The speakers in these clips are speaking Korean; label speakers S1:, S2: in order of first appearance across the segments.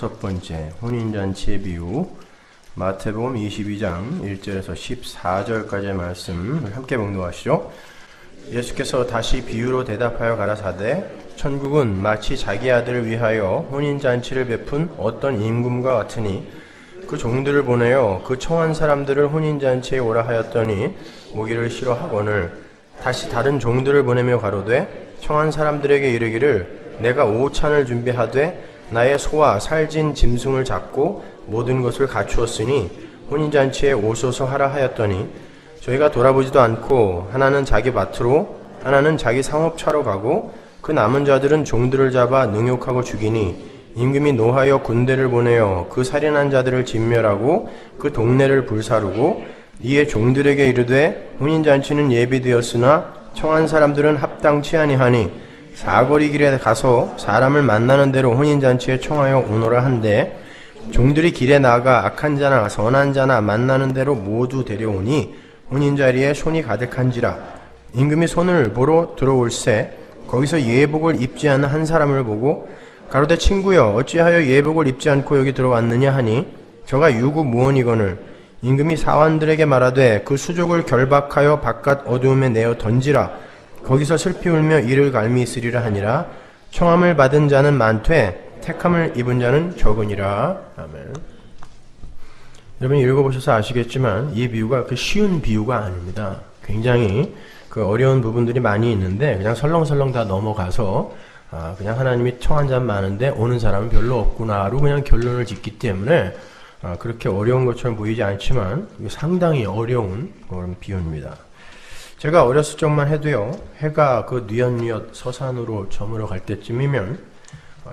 S1: 6번째 혼인잔치의 비유, 마태복음 22장 1절에서 14절까지의 말씀을 함께 봉독하시죠. 예수께서 다시 비유로 대답하여 가라사대 천국은 마치 자기 아들을 위하여 혼인잔치를 베푼 어떤 임금과 같으니 그 종들을 보내어 그 청한 사람들을 혼인잔치에 오라 하였더니 오기를 싫어하거늘 다시 다른 종들을 보내며 가로되 청한 사람들에게 이르기를 내가 오찬을 준비하되 나의 소와 살진 짐승을 잡고 모든 것을 갖추었으니 혼인잔치에 오소서 하라 하였더니 저희가 돌아보지도 않고 하나는 자기 밭으로 하나는 자기 상업차로 가고 그 남은 자들은 종들을 잡아 능욕하고 죽이니 임금이 노하여 군대를 보내어 그 살인한 자들을 진멸하고 그 동네를 불사르고 이에 종들에게 이르되 혼인잔치는 예비되었으나 청한 사람들은 합당치 아니하니 사거리 길에 가서 사람을 만나는 대로 혼인잔치에 청하여 오너라 한데 종들이 길에 나가 악한 자나 선한 자나 만나는 대로 모두 데려오니 혼인자리에 손이 가득한지라 임금이 손을 보러 들어올새 거기서 예복을 입지 않은 한 사람을 보고 가로되 친구여 어찌하여 예복을 입지 않고 여기 들어왔느냐 하니 저가 유구무원이거늘 임금이 사환들에게 말하되 그 수족을 결박하여 바깥 어두움에 내어 던지라 거기서 슬피 울며 이를 갈미 있으리라 하니라 청함을 받은 자는 많되 택함을 입은 자는 적으니라. 아멘. 여러분이 읽어보셔서 아시겠지만 이 비유가 그 쉬운 비유가 아닙니다. 굉장히 그 어려운 부분들이 많이 있는데 그냥 설렁설렁 다 넘어가서 그냥 하나님이 청한 자는 많은데 오는 사람은 별로 없구나로 그냥 결론을 짓기 때문에 그렇게 어려운 것처럼 보이지 않지만 상당히 어려운 그런 비유입니다. 제가 어렸을 적만 해도요, 해가 그 뉘엿뉘엿 서산으로 저물어 갈 때쯤이면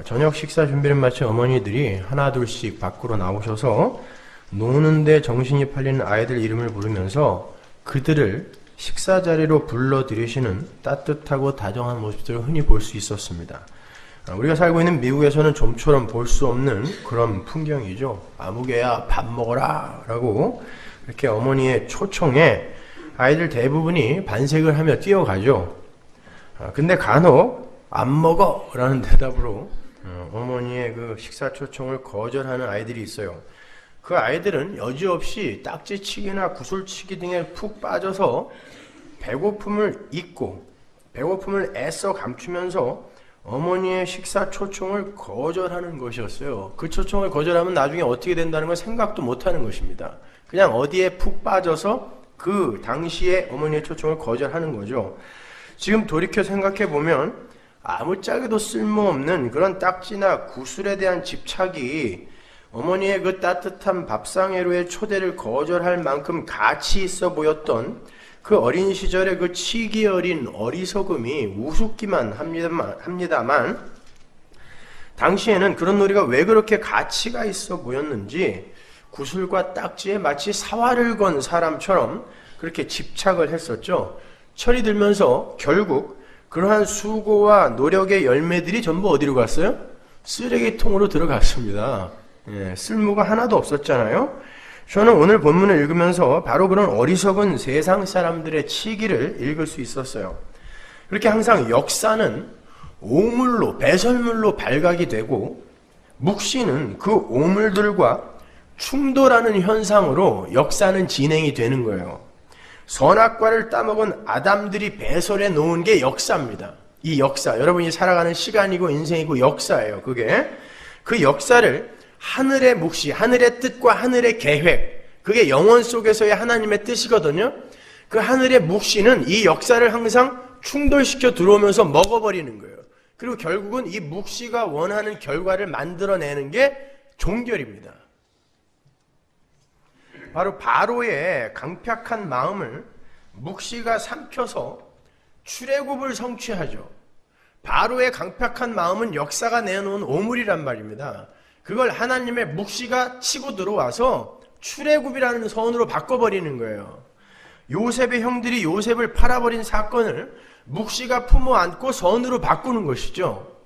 S1: 저녁 식사 준비를 마친 어머니들이 하나둘씩 밖으로 나오셔서 노는데 정신이 팔리는 아이들 이름을 부르면서 그들을 식사 자리로 불러들이시는 따뜻하고 다정한 모습들을 흔히 볼 수 있었습니다. 우리가 살고 있는 미국에서는 좀처럼 볼 수 없는 그런 풍경이죠. 아무개야 밥 먹어라 라고 이렇게 어머니의 초청에 아이들 대부분이 반색을 하며 뛰어가죠. 근데 간혹 안 먹어 라는 대답으로 어머니의 그 식사 초청을 거절하는 아이들이 있어요. 그 아이들은 여지없이 딱지치기나 구슬치기 등에 푹 빠져서 배고픔을 잊고 배고픔을 애써 감추면서 어머니의 식사 초청을 거절하는 것이었어요. 그 초청을 거절하면 나중에 어떻게 된다는 걸 생각도 못하는 것입니다. 그냥 어디에 푹 빠져서 그 당시에 어머니의 초청을 거절하는 거죠. 지금 돌이켜 생각해 보면 아무짝에도 쓸모없는 그런 딱지나 구슬에 대한 집착이 어머니의 그 따뜻한 밥상회로의 초대를 거절할 만큼 가치 있어 보였던 그 어린 시절의 그 치기 어린 어리석음이 우습기만 합니다만 당시에는 그런 놀이가 왜 그렇게 가치가 있어 보였는지 구슬과 딱지에 마치 사활을 건 사람처럼 그렇게 집착을 했었죠. 철이 들면서 결국 그러한 수고와 노력의 열매들이 전부 어디로 갔어요? 쓰레기통으로 들어갔습니다. 쓸모가 하나도 없었잖아요. 저는 오늘 본문을 읽으면서 바로 그런 어리석은 세상 사람들의 치기를 읽을 수 있었어요. 그렇게 항상 역사는 오물로, 배설물로 발각이 되고 묵시는 그 오물들과 충돌하는 현상으로 역사는 진행이 되는 거예요. 선악과를 따먹은 아담들이 배설해 놓은 게 역사입니다. 이 역사, 여러분이 살아가는 시간이고 인생이고 역사예요. 그게 그 역사를 하늘의 묵시, 하늘의 뜻과 하늘의 계획, 그게 영원 속에서의 하나님의 뜻이거든요. 그 하늘의 묵시는 이 역사를 항상 충돌시켜 들어오면서 먹어버리는 거예요. 그리고 결국은 이 묵시가 원하는 결과를 만들어내는 게 종결입니다. 바로 바로의 강팍한 마음을 묵시가 삼켜서 출애굽을 성취하죠. 바로의 강팍한 마음은 역사가 내놓은 오물이란 말입니다. 그걸 하나님의 묵시가 치고 들어와서 출애굽이라는 선으로 바꿔버리는 거예요. 요셉의 형들이 요셉을 팔아버린 사건을 묵시가 품어 안고 선으로 바꾸는 것이죠.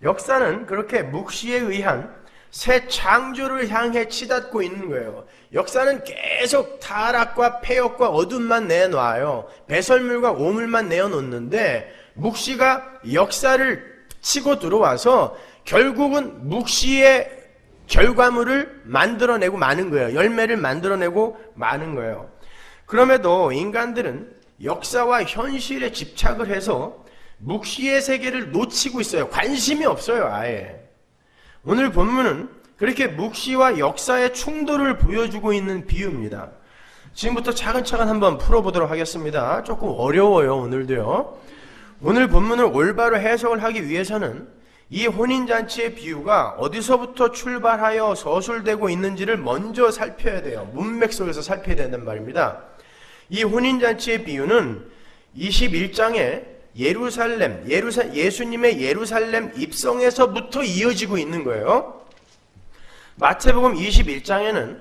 S1: 역사는 그렇게 묵시에 의한 새 창조를 향해 치닫고 있는 거예요. 역사는 계속 타락과 폐역과 어둠만 내놔요. 배설물과 오물만 내어놓는데 묵시가 역사를 치고 들어와서 결국은 묵시의 결과물을 만들어내고 마는 거예요. 열매를 만들어내고 마는 거예요. 그럼에도 인간들은 역사와 현실에 집착을 해서 묵시의 세계를 놓치고 있어요. 관심이 없어요, 아예. 오늘 본문은 그렇게 묵시와 역사의 충돌을 보여주고 있는 비유입니다. 지금부터 차근차근 한번 풀어보도록 하겠습니다. 조금 어려워요, 오늘도요. 오늘 본문을 올바로 해석을 하기 위해서는 이 혼인잔치의 비유가 어디서부터 출발하여 서술되고 있는지를 먼저 살펴야 돼요. 문맥 속에서 살펴야 된단 말입니다. 이 혼인잔치의 비유는 21장에 예수님의 예루살렘 입성에서부터 이어지고 있는 거예요. 마태복음 21장에는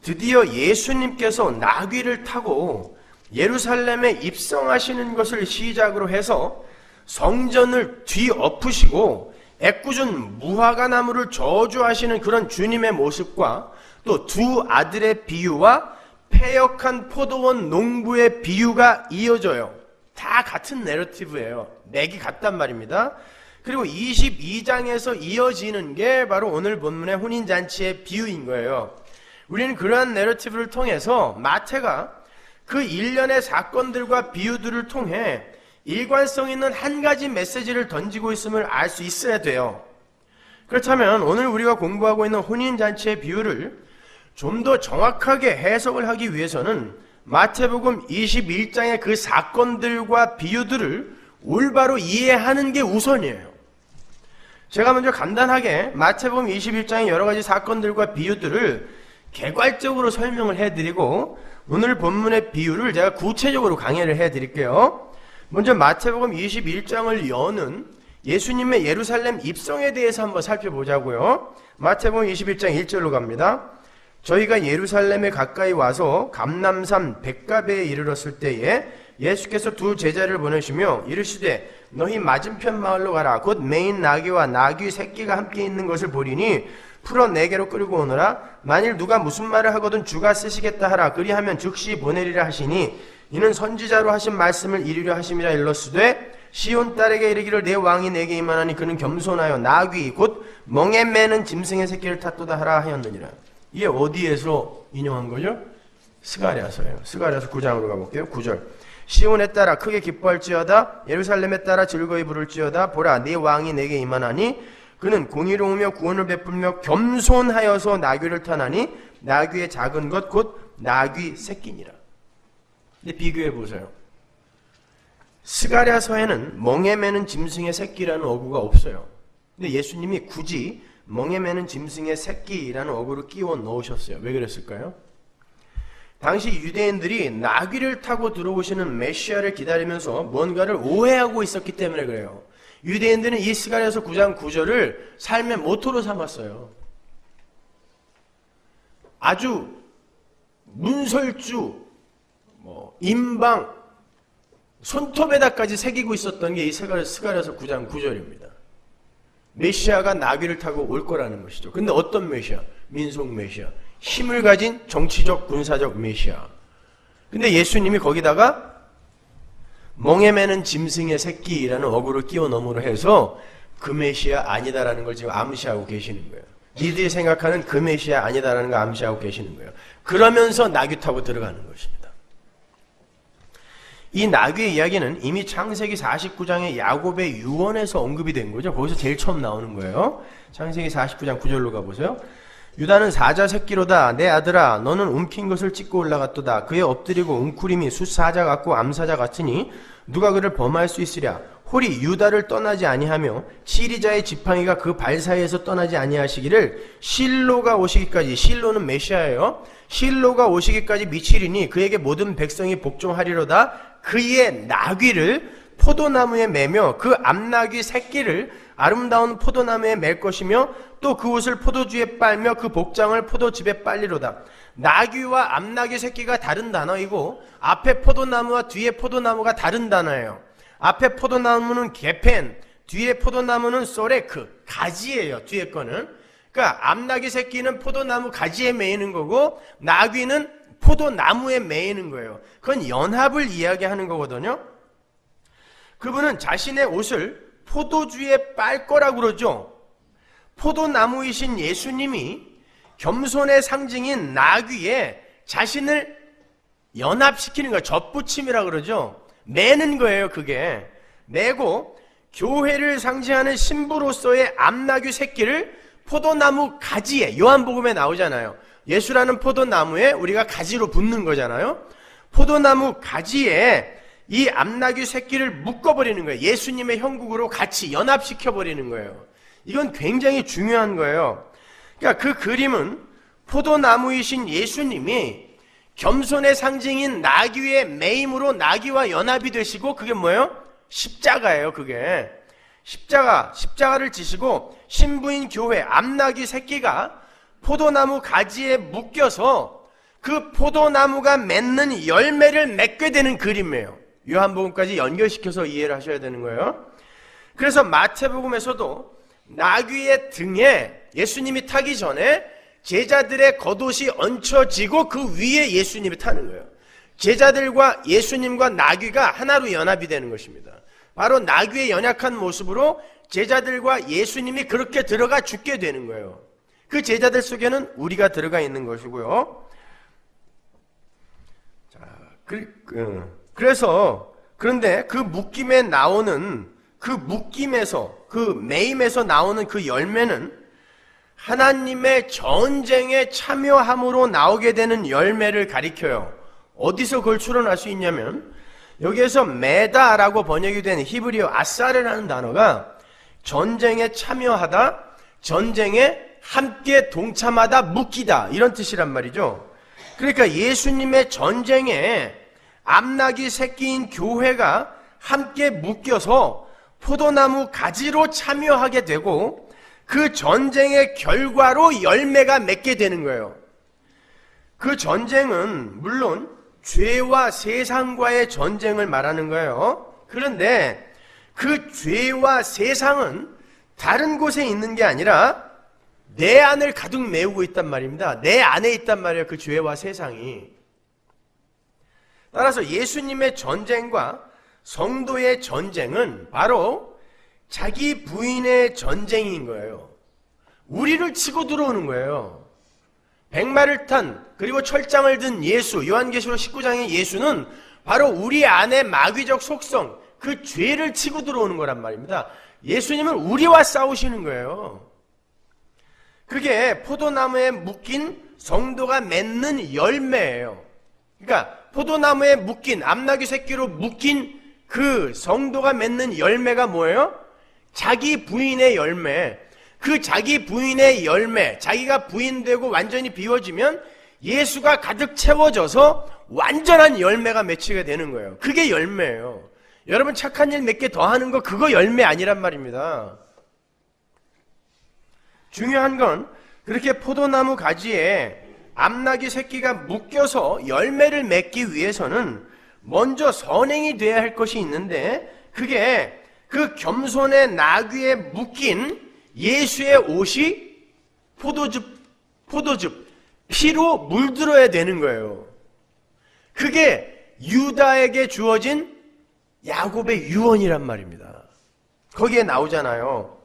S1: 드디어 예수님께서 나귀를 타고 예루살렘에 입성하시는 것을 시작으로 해서 성전을 뒤엎으시고 애꿎은 무화과 나무를 저주하시는 그런 주님의 모습과 또 두 아들의 비유와 패역한 포도원 농부의 비유가 이어져요. 다 같은 내러티브예요. 맥이 같단 말입니다. 그리고 22장에서 이어지는 게 바로 오늘 본문의 혼인잔치의 비유인 거예요. 우리는 그러한 내러티브를 통해서 마태가 그 일련의 사건들과 비유들을 통해 일관성 있는 한 가지 메시지를 던지고 있음을 알 수 있어야 돼요. 그렇다면 오늘 우리가 공부하고 있는 혼인잔치의 비유를 좀 더 정확하게 해석을 하기 위해서는 마태복음 21장의 그 사건들과 비유들을 올바로 이해하는 게 우선이에요. 제가 먼저 간단하게 마태복음 21장의 여러 가지 사건들과 비유들을 개괄적으로 설명을 해드리고 오늘 본문의 비유를 제가 구체적으로 강의를 해드릴게요. 먼저 마태복음 21장을 여는 예수님의 예루살렘 입성에 대해서 한번 살펴보자고요. 마태복음 21장 1절로 갑니다. 저희가 예루살렘에 가까이 와서 감람산 벳가베에 이르렀을 때에 예수께서 두 제자를 보내시며 이르시되 너희 맞은편 마을로 가라. 곧 매인 나귀와 나귀 새끼가 함께 있는 것을 보리니 풀어 내게로 끌고 오너라. 만일 누가 무슨 말을 하거든 주가 쓰시겠다 하라. 그리하면 즉시 보내리라 하시니 이는 선지자로 하신 말씀을 이루려 하심이라. 일러스되 시온 딸에게 이르기를 내 왕이 내게 임하나니 그는 겸손하여 나귀 곧 멍에 매는 짐승의 새끼를 탔도다 하라 하였느니라. 이게 어디에서 인용한 거죠? 스가랴서예요. 스가랴서 9장으로 가볼게요. 9절. 시온에 따라 크게 기뻐할지어다. 예루살렘에 따라 즐거이 부를지어다. 보라 네 왕이 내게 임하나니 그는 공의로우며 구원을 베풀며 겸손하여서 나귀를 타나니 나귀의 작은 것 곧 나귀 새끼니라. 근데 비교해 보세요. 스가랴서에는 멍에 매는 짐승의 새끼라는 어구가 없어요. 근데 예수님이 굳이 멍에 매는 짐승의 새끼라는 어구를 끼워 넣으셨어요. 왜 그랬을까요? 당시 유대인들이 나귀를 타고 들어오시는 메시아를 기다리면서 뭔가를 오해하고 있었기 때문에 그래요. 유대인들은 이 스가랴서 9장 9절을 삶의 모토로 삼았어요. 아주 문설주, 임방, 손톱에다까지 새기고 있었던 게 이 스가랴서 9장 9절입니다. 메시아가 나귀를 타고 올 거라는 것이죠. 근데 어떤 메시아? 민속 메시아. 힘을 가진 정치적, 군사적 메시아. 근데 예수님이 거기다가 멍에 매는 짐승의 새끼라는 어구를 끼워 넣음으로 해서 그 메시아 아니다라는 걸 지금 암시하고 계시는 거예요. 니들이 생각하는 그 메시아 아니다라는 걸 암시하고 계시는 거예요. 그러면서 나귀 타고 들어가는 것입니다. 이 나귀의 이야기는 이미 창세기 49장의 야곱의 유언에서 언급이 된 거죠. 거기서 제일 처음 나오는 거예요. 창세기 49장 9절로 가보세요. 유다는 사자 새끼로다. 내 아들아 너는 움킨 것을 찢고 올라갔도다. 그의 엎드리고 웅크림이 숫사자 같고 암사자 같으니 누가 그를 범할 수 있으랴. 홀이 유다를 떠나지 아니하며 치리자의 지팡이가 그 발 사이에서 떠나지 아니하시기를 실로가 오시기까지. 실로는 메시아예요. 실로가 오시기까지 미치리니 그에게 모든 백성이 복종하리로다. 그의 나귀를 포도나무에 매며 그 암나귀 새끼를 아름다운 포도나무에 맬 것이며 또 그 옷을 포도주에 빨며 그 복장을 포도즙에 빨리로다. 나귀와 암나귀 새끼가 다른 단어이고 앞에 포도나무와 뒤에 포도나무가 다른 단어예요. 앞에 포도나무는 게펜, 뒤에 포도나무는 소레크, 가지예요. 뒤에 거는. 그러니까 암나귀 새끼는 포도나무 가지에 매이는 거고 나귀는 포도나무에 매이는 거예요. 그건 연합을 이야기하는 거거든요. 그분은 자신의 옷을 포도주에 빨 거라고 그러죠. 포도나무이신 예수님이 겸손의 상징인 나귀에 자신을 연합시키는 거예요. 접붙임이라 그러죠. 매는 거예요. 그게 매고 교회를 상징하는 신부로서의 암나귀 새끼를 포도나무 가지에, 요한복음에 나오잖아요. 예수라는 포도나무에 우리가 가지로 붙는 거잖아요. 포도나무 가지에 이 암나귀 새끼를 묶어버리는 거예요. 예수님의 형국으로 같이 연합시켜버리는 거예요. 이건 굉장히 중요한 거예요. 그러니까 그 그림은 포도나무이신 예수님이 겸손의 상징인 나귀의 매임으로 나귀와 연합이 되시고, 그게 뭐예요? 십자가예요. 그게 십자가를 지시고 신부인 교회 암나귀 새끼가 포도나무 가지에 묶여서 그 포도나무가 맺는 열매를 맺게 되는 그림이에요. 요한복음까지 연결시켜서 이해를 하셔야 되는 거예요. 그래서 마태복음에서도 나귀의 등에 예수님이 타기 전에 제자들의 겉옷이 얹혀지고 그 위에 예수님이 타는 거예요. 제자들과 예수님과 나귀가 하나로 연합이 되는 것입니다. 바로 나귀의 연약한 모습으로 제자들과 예수님이 그렇게 들어가 죽게 되는 거예요. 그 제자들 속에는 우리가 들어가 있는 것이고요. 자, 그런데 그 묶임에 나오는 그 묶임에서, 그 매임에서 나오는 그 열매는 하나님의 전쟁에 참여함으로 나오게 되는 열매를 가리켜요. 어디서 그걸 추론할 수 있냐면, 여기에서 메다라고 번역이 된 히브리어 아사르라는 단어가 전쟁에 참여하다, 전쟁에 함께 동참하다, 묶이다, 이런 뜻이란 말이죠. 그러니까 예수님의 전쟁에 암나귀 새끼인 교회가 함께 묶여서 포도나무 가지로 참여하게 되고 그 전쟁의 결과로 열매가 맺게 되는 거예요. 그 전쟁은 물론 죄와 세상과의 전쟁을 말하는 거예요. 그런데 그 죄와 세상은 다른 곳에 있는 게 아니라 내 안을 가득 메우고 있단 말입니다. 내 안에 있단 말이에요. 그 죄와 세상이. 따라서 예수님의 전쟁과 성도의 전쟁은 바로 자기 부인의 전쟁인 거예요. 우리를 치고 들어오는 거예요. 백마를 탄, 그리고 철장을 든 예수, 요한계시록 19장의 예수는 바로 우리 안에 마귀적 속성, 그 죄를 치고 들어오는 거란 말입니다. 예수님은 우리와 싸우시는 거예요. 그게 포도나무에 묶인 성도가 맺는 열매예요. 그러니까 포도나무에 묶인, 암나귀 새끼로 묶인 그 성도가 맺는 열매가 뭐예요? 자기 부인의 열매. 그 자기 부인의 열매, 자기가 부인되고 완전히 비워지면 예수가 가득 채워져서 완전한 열매가 맺히게 되는 거예요. 그게 열매예요. 여러분 착한 일 몇 개 더 하는 거 그거 열매 아니란 말입니다. 중요한 건 그렇게 포도나무 가지에 암나귀 새끼가 묶여서 열매를 맺기 위해서는 먼저 선행이 돼야 할 것이 있는데, 그게 그 겸손의 나귀에 묶인 예수의 옷이 포도즙, 피로 물들어야 되는 거예요. 그게 유다에게 주어진 야곱의 유언이란 말입니다. 거기에 나오잖아요.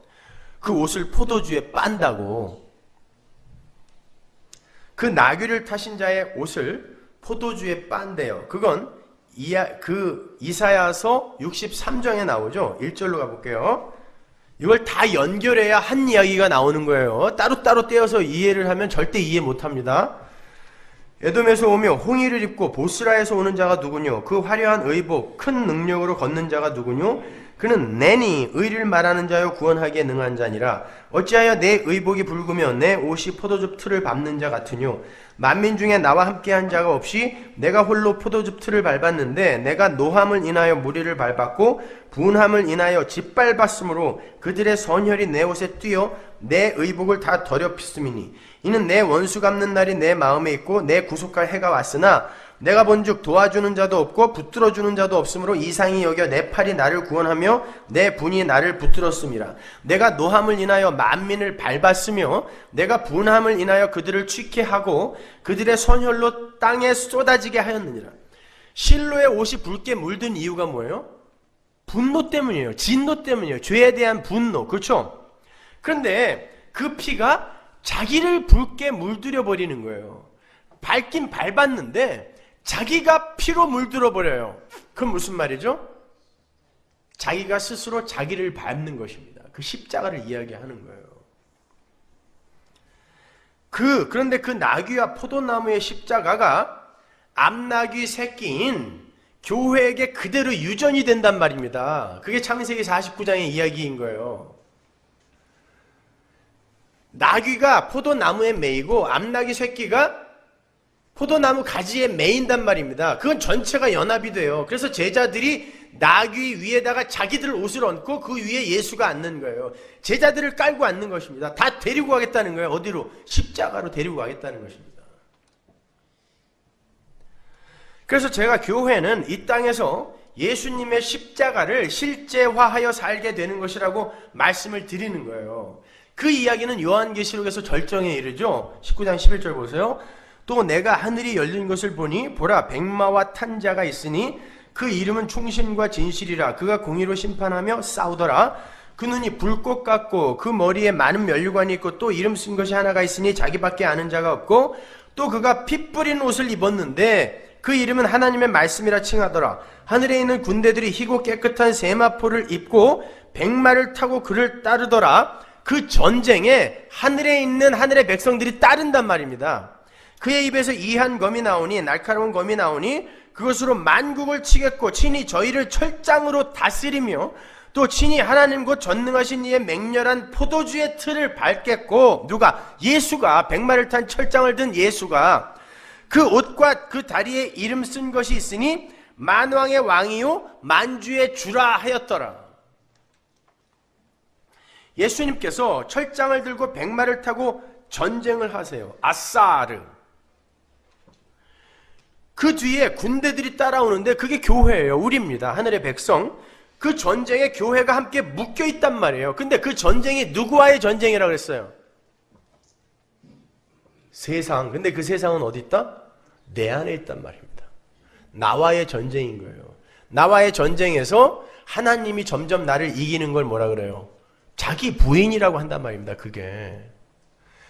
S1: 그 옷을 포도주에 빤다고. 그 나귀를 타신 자의 옷을 포도주에 빤대요. 그건 이사야서 63장에 나오죠. 1절로 가볼게요. 이걸 다 연결해야 한 이야기가 나오는 거예요. 따로따로 떼어서 이해를 하면 절대 이해 못합니다. 에돔에서 오며 홍의를 입고 보스라에서 오는 자가 누구뇨? 그 화려한 의복 큰 능력으로 걷는 자가 누구뇨? 그는 내니 의를 말하는 자요 구원하기에 능한 자니라. 어찌하여 내 의복이 붉으며 내 옷이 포도즙 틀을 밟는 자 같으뇨? 만민 중에 나와 함께한 자가 없이 내가 홀로 포도즙 틀을 밟았는데 내가 노함을 인하여 무리를 밟았고 분함을 인하여 짓밟았으므로 그들의 선혈이 내 옷에 뛰어 내 의복을 다 더럽혔음이니 이는 내 원수 갚는 날이 내 마음에 있고 내 구속할 해가 왔으나 내가 본즉 도와주는 자도 없고 붙들어주는 자도 없으므로 이상히 여겨 내 팔이 나를 구원하며 내 분이 나를 붙들었음이라. 내가 노함을 인하여 만민을 밟았으며 내가 분함을 인하여 그들을 취케 하고 그들의 선혈로 땅에 쏟아지게 하였느니라. 실로의 옷이 붉게 물든 이유가 뭐예요? 분노 때문이에요. 진노 때문이에요. 죄에 대한 분노. 그렇죠? 그런데 그 피가 자기를 붉게 물들여 버리는 거예요. 밟긴 밟았는데 자기가 피로 물들어 버려요. 그건 무슨 말이죠? 자기가 스스로 자기를 밟는 것입니다. 그 십자가를 이야기하는 거예요. 그런데 그 나귀와 포도나무의 십자가가 암나귀 새끼인 교회에게 그대로 유전이 된단 말입니다. 그게 창세기 49장의 이야기인 거예요. 나귀가 포도나무에 매이고 암나귀 새끼가 포도나무 가지에 매인단 말입니다. 그건 전체가 연합이 돼요. 그래서 제자들이 나귀 위에다가 자기들 옷을 얹고 그 위에 예수가 앉는 거예요. 제자들을 깔고 앉는 것입니다. 다 데리고 가겠다는 거예요. 어디로? 십자가로 데리고 가겠다는 것입니다. 그래서 제가 교회는 이 땅에서 예수님의 십자가를 실제화하여 살게 되는 것이라고 말씀을 드리는 거예요. 그 이야기는 요한계시록에서 절정에 이르죠. 19장 11절 보세요. 또 내가 하늘이 열린 것을 보니 보라 백마와 탄 자가 있으니 그 이름은 충신과 진실이라. 그가 공의로 심판하며 싸우더라. 그 눈이 불꽃 같고 그 머리에 많은 면류관이 있고 또 이름 쓴 것이 하나가 있으니 자기밖에 아는 자가 없고 또 그가 피 뿌린 옷을 입었는데 그 이름은 하나님의 말씀이라 칭하더라. 하늘에 있는 군대들이 희고 깨끗한 세마포를 입고 백마를 타고 그를 따르더라. 그 전쟁에 하늘에 있는 하늘의 백성들이 따른단 말입니다. 그의 입에서 이한 검이 나오니 날카로운 검이 나오니 그것으로 만국을 치겠고 친히 저희를 철장으로 다스리며 또 친히 하나님 곧 전능하신 이의 맹렬한 포도주의 틀을 밟겠고 누가? 예수가 백마를 탄 철장을 든 예수가 그 옷과 그 다리에 이름 쓴 것이 있으니 만왕의 왕이요 만주의 주라 하였더라. 예수님께서 철장을 들고 백마를 타고 전쟁을 하세요. 아싸르. 그 뒤에 군대들이 따라오는데 그게 교회예요. 우리입니다. 하늘의 백성. 그 전쟁에 교회가 함께 묶여 있단 말이에요. 근데 그 전쟁이 누구와의 전쟁이라고 그랬어요? 세상. 근데 그 세상은 어디 있다? 내 안에 있단 말입니다. 나와의 전쟁인 거예요. 나와의 전쟁에서 하나님이 점점 나를 이기는 걸 뭐라 그래요? 자기 부인이라고 한단 말입니다. 그게.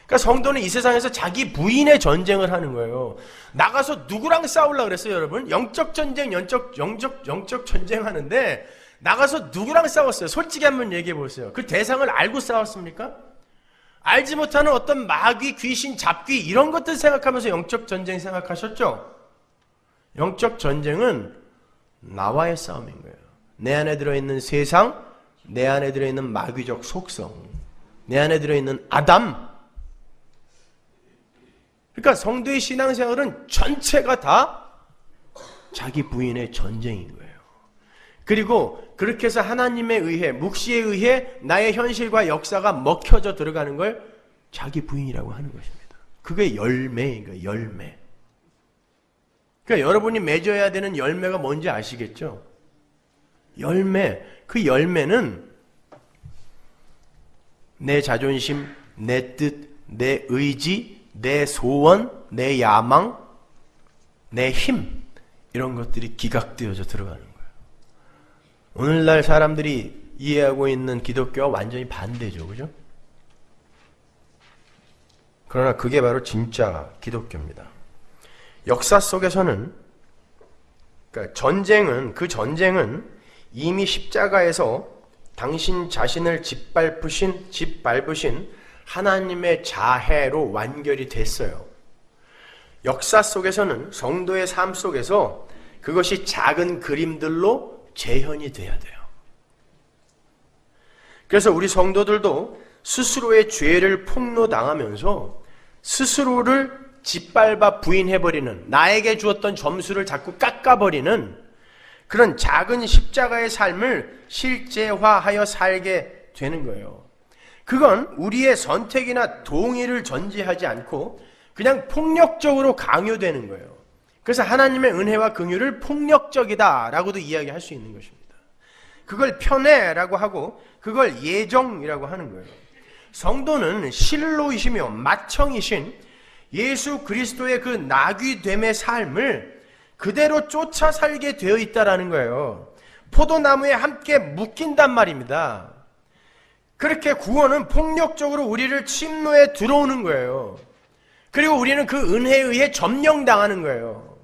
S1: 그러니까 성도는 이 세상에서 자기 부인의 전쟁을 하는 거예요. 나가서 누구랑 싸우려고 그랬어요, 여러분? 영적 전쟁, 영적 전쟁 하는데 나가서 누구랑 싸웠어요? 솔직히 한번 얘기해 보세요. 그 대상을 알고 싸웠습니까? 알지 못하는 어떤 마귀, 귀신, 잡귀 이런 것들 생각하면서 영적 전쟁 생각하셨죠? 영적 전쟁은 나와의 싸움인 거예요. 내 안에 들어있는 세상, 내 안에 들어있는 마귀적 속성, 내 안에 들어있는 아담. 그러니까 성도의 신앙생활은 전체가 다 자기 부인의 전쟁인 거예요. 그리고 그렇게 해서 하나님에 의해, 묵시에 의해 나의 현실과 역사가 먹혀져 들어가는 걸 자기 부인이라고 하는 것입니다. 그게 열매인 거예요. 열매. 그러니까 여러분이 맺어야 되는 열매가 뭔지 아시겠죠? 열매. 그 열매는 내 자존심, 내 뜻, 내 의지, 내 소원, 내 야망, 내 힘 이런 것들이 기각되어져 들어가는 거예요. 오늘날 사람들이 이해하고 있는 기독교와 완전히 반대죠. 그죠? 그러나 그게 바로 진짜 기독교입니다. 역사 속에서는 그러니까 그 전쟁은 이미 십자가에서 당신 자신을 짓밟으신 하나님의 자해로 완결이 됐어요. 역사 속에서는 성도의 삶 속에서 그것이 작은 그림들로 재현이 돼야 돼요. 그래서 우리 성도들도 스스로의 죄를 폭로당하면서 스스로를 짓밟아 부인해버리는, 나에게 주었던 점수를 자꾸 깎아버리는 그런 작은 십자가의 삶을 실제화하여 살게 되는 거예요. 그건 우리의 선택이나 동의를 전제하지 않고 그냥 폭력적으로 강요되는 거예요. 그래서 하나님의 은혜와 긍휼을 폭력적이다라고도 이야기할 수 있는 것입니다. 그걸 편애라고 하고 그걸 예정이라고 하는 거예요. 성도는 실로이시며 맏형이신 예수 그리스도의 그 나귀됨의 삶을 그대로 쫓아 살게 되어 있다라는 거예요. 포도나무에 함께 묶인단 말입니다. 그렇게 구원은 폭력적으로 우리를 침노에 들어오는 거예요. 그리고 우리는 그 은혜에 의해 점령당하는 거예요.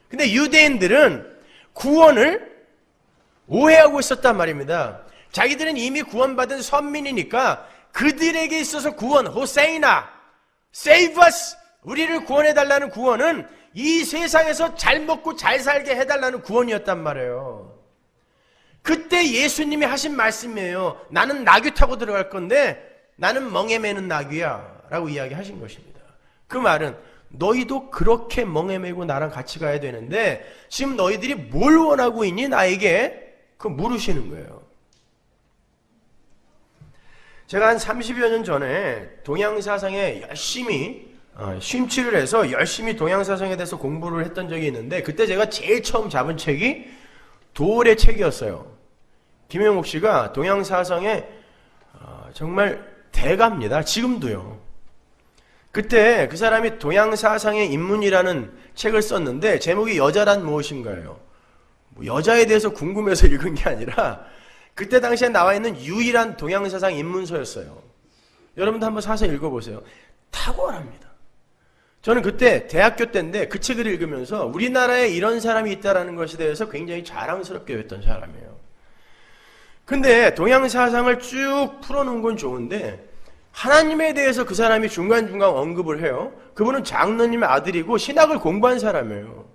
S1: 근데 유대인들은 구원을 오해하고 있었단 말입니다. 자기들은 이미 구원받은 선민이니까 그들에게 있어서 구원, 호세이나, save us, 우리를 구원해달라는 구원은 이 세상에서 잘 먹고 잘 살게 해달라는 구원이었단 말이에요. 그때 예수님이 하신 말씀이에요. 나는 나귀 타고 들어갈 건데 나는 멍에 매는 나귀야 라고 이야기하신 것입니다. 그 말은 너희도 그렇게 멍에 매고 나랑 같이 가야 되는데 지금 너희들이 뭘 원하고 있니? 나에게 그 물으시는 거예요. 제가 한 30여 년 전에 동양사상에 열심히 심취를 해서 열심히 동양사상에 대해서 공부를 했던 적이 있는데 그때 제가 제일 처음 잡은 책이 도올의 책이었어요. 김영옥 씨가 동양사상에 정말 대가입니다. 지금도요. 그때 그 사람이 동양사상의 입문이라는 책을 썼는데 제목이 여자란 무엇인가요? 여자에 대해서 궁금해서 읽은 게 아니라 그때 당시에 나와 있는 유일한 동양사상 입문서였어요. 여러분도 한번 사서 읽어보세요. 탁월합니다. 저는 그때 대학교 때인데 그 책을 읽으면서 우리나라에 이런 사람이 있다는 것에 대해서 굉장히 자랑스럽게 했던 사람이에요. 근데 동양사상을 쭉 풀어놓은 건 좋은데 하나님에 대해서 그 사람이 중간중간 언급을 해요. 그분은 장로님의 아들이고 신학을 공부한 사람이에요.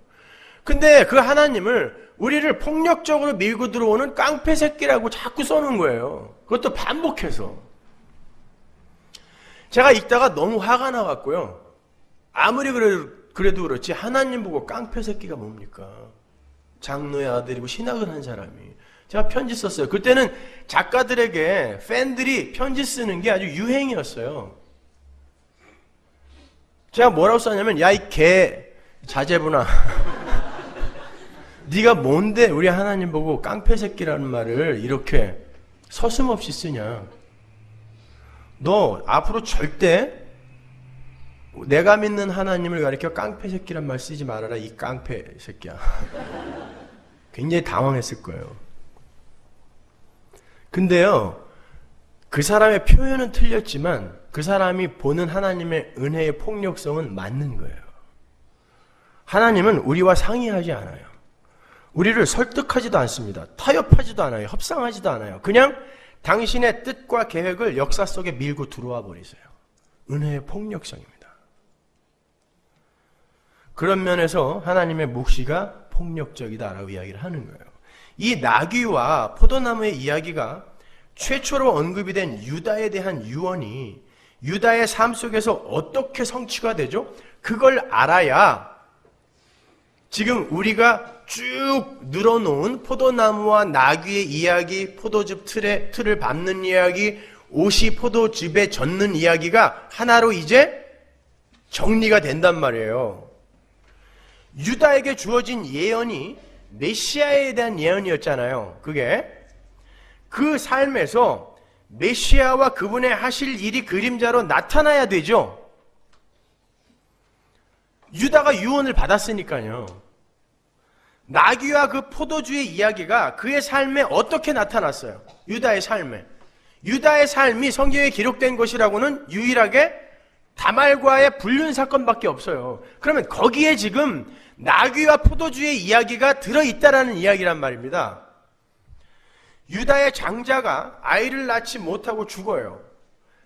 S1: 근데 그 하나님을 우리를 폭력적으로 밀고 들어오는 깡패 새끼라고 자꾸 써놓은 거예요. 그것도 반복해서. 제가 읽다가 너무 화가 나갔고요. 아무리 그래도 그렇지 하나님 보고 깡패 새끼가 뭡니까? 장로의 아들이고 신학을 한 사람이. 제가 편지 썼어요. 그때는 작가들에게 팬들이 편지 쓰는 게 아주 유행이었어요. 제가 뭐라고 썼냐면 야 이 개 자제분아 네가 뭔데 우리 하나님 보고 깡패 새끼라는 말을 이렇게 서슴없이 쓰냐. 너 앞으로 절대 내가 믿는 하나님을 가리켜 깡패 새끼란 말 쓰지 말아라 이 깡패 새끼야. 굉장히 당황했을 거예요. 근데요, 그 사람의 표현은 틀렸지만 그 사람이 보는 하나님의 은혜의 폭력성은 맞는 거예요. 하나님은 우리와 상의하지 않아요. 우리를 설득하지도 않습니다. 타협하지도 않아요. 협상하지도 않아요. 그냥 당신의 뜻과 계획을 역사 속에 밀고 들어와 버리세요. 은혜의 폭력성입니다. 그런 면에서 하나님의 묵시가 폭력적이다라고 이야기를 하는 거예요. 이 나귀와 포도나무의 이야기가 최초로 언급이 된 유다에 대한 유언이 유다의 삶 속에서 어떻게 성취가 되죠? 그걸 알아야 지금 우리가 쭉 늘어놓은 포도나무와 나귀의 이야기, 포도즙 틀을 밟는 이야기, 옷이 포도즙에 젖는 이야기가 하나로 이제 정리가 된단 말이에요. 유다에게 주어진 예언이 메시아에 대한 예언이었잖아요. 그게 그 삶에서 메시아와 그분의 하실 일이 그림자로 나타나야 되죠. 유다가 유언을 받았으니까요. 나귀와 그 포도주의 이야기가 그의 삶에 어떻게 나타났어요? 유다의 삶에. 유다의 삶이 성경에 기록된 것이라고는 유일하게 다말과의 불륜 사건밖에 없어요. 그러면 거기에 지금 나귀와 포도주의 이야기가 들어있다라는 이야기란 말입니다. 유다의 장자가 아이를 낳지 못하고 죽어요.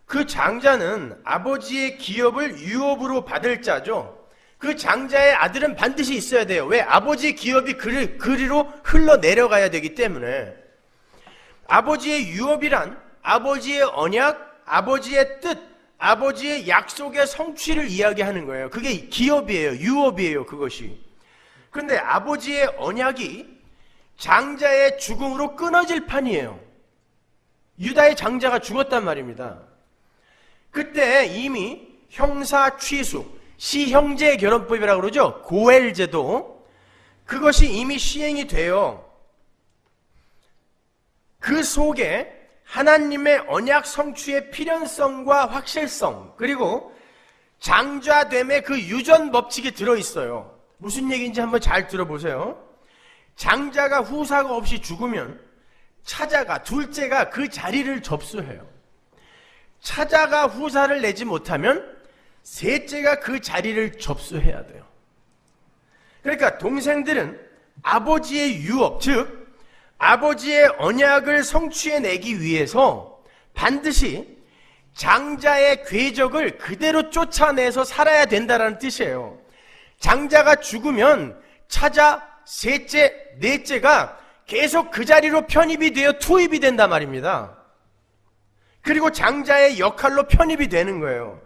S1: 그 장자는 아버지의 기업을 유업으로 받을 자죠. 그 장자의 아들은 반드시 있어야 돼요. 왜? 아버지의 기업이 그리로 흘러내려가야 되기 때문에. 아버지의 유업이란 아버지의 언약, 아버지의 뜻, 아버지의 약속의 성취를 이야기하는 거예요. 그게 기업이에요. 유업이에요. 그것이. 그런데 아버지의 언약이 장자의 죽음으로 끊어질 판이에요. 유다의 장자가 죽었단 말입니다. 그때 이미 형사 취수, 시형제 결혼법이라고 그러죠. 고엘제도. 그것이 이미 시행이 돼요. 그 속에 하나님의 언약 성취의 필연성과 확실성, 그리고 장자됨의 그 유전 법칙이 들어있어요. 무슨 얘기인지 한번 잘 들어보세요. 장자가 후사가 없이 죽으면 차자가, 둘째가 그 자리를 접수해요. 차자가 후사를 내지 못하면 셋째가 그 자리를 접수해야 돼요. 그러니까 동생들은 아버지의 유업, 즉 아버지의 언약을 성취해내기 위해서 반드시 장자의 궤적을 그대로 쫓아내서 살아야 된다는 뜻이에요. 장자가 죽으면 차자, 셋째, 넷째가 계속 그 자리로 편입이 되어 투입이 된단 말입니다. 그리고 장자의 역할로 편입이 되는 거예요.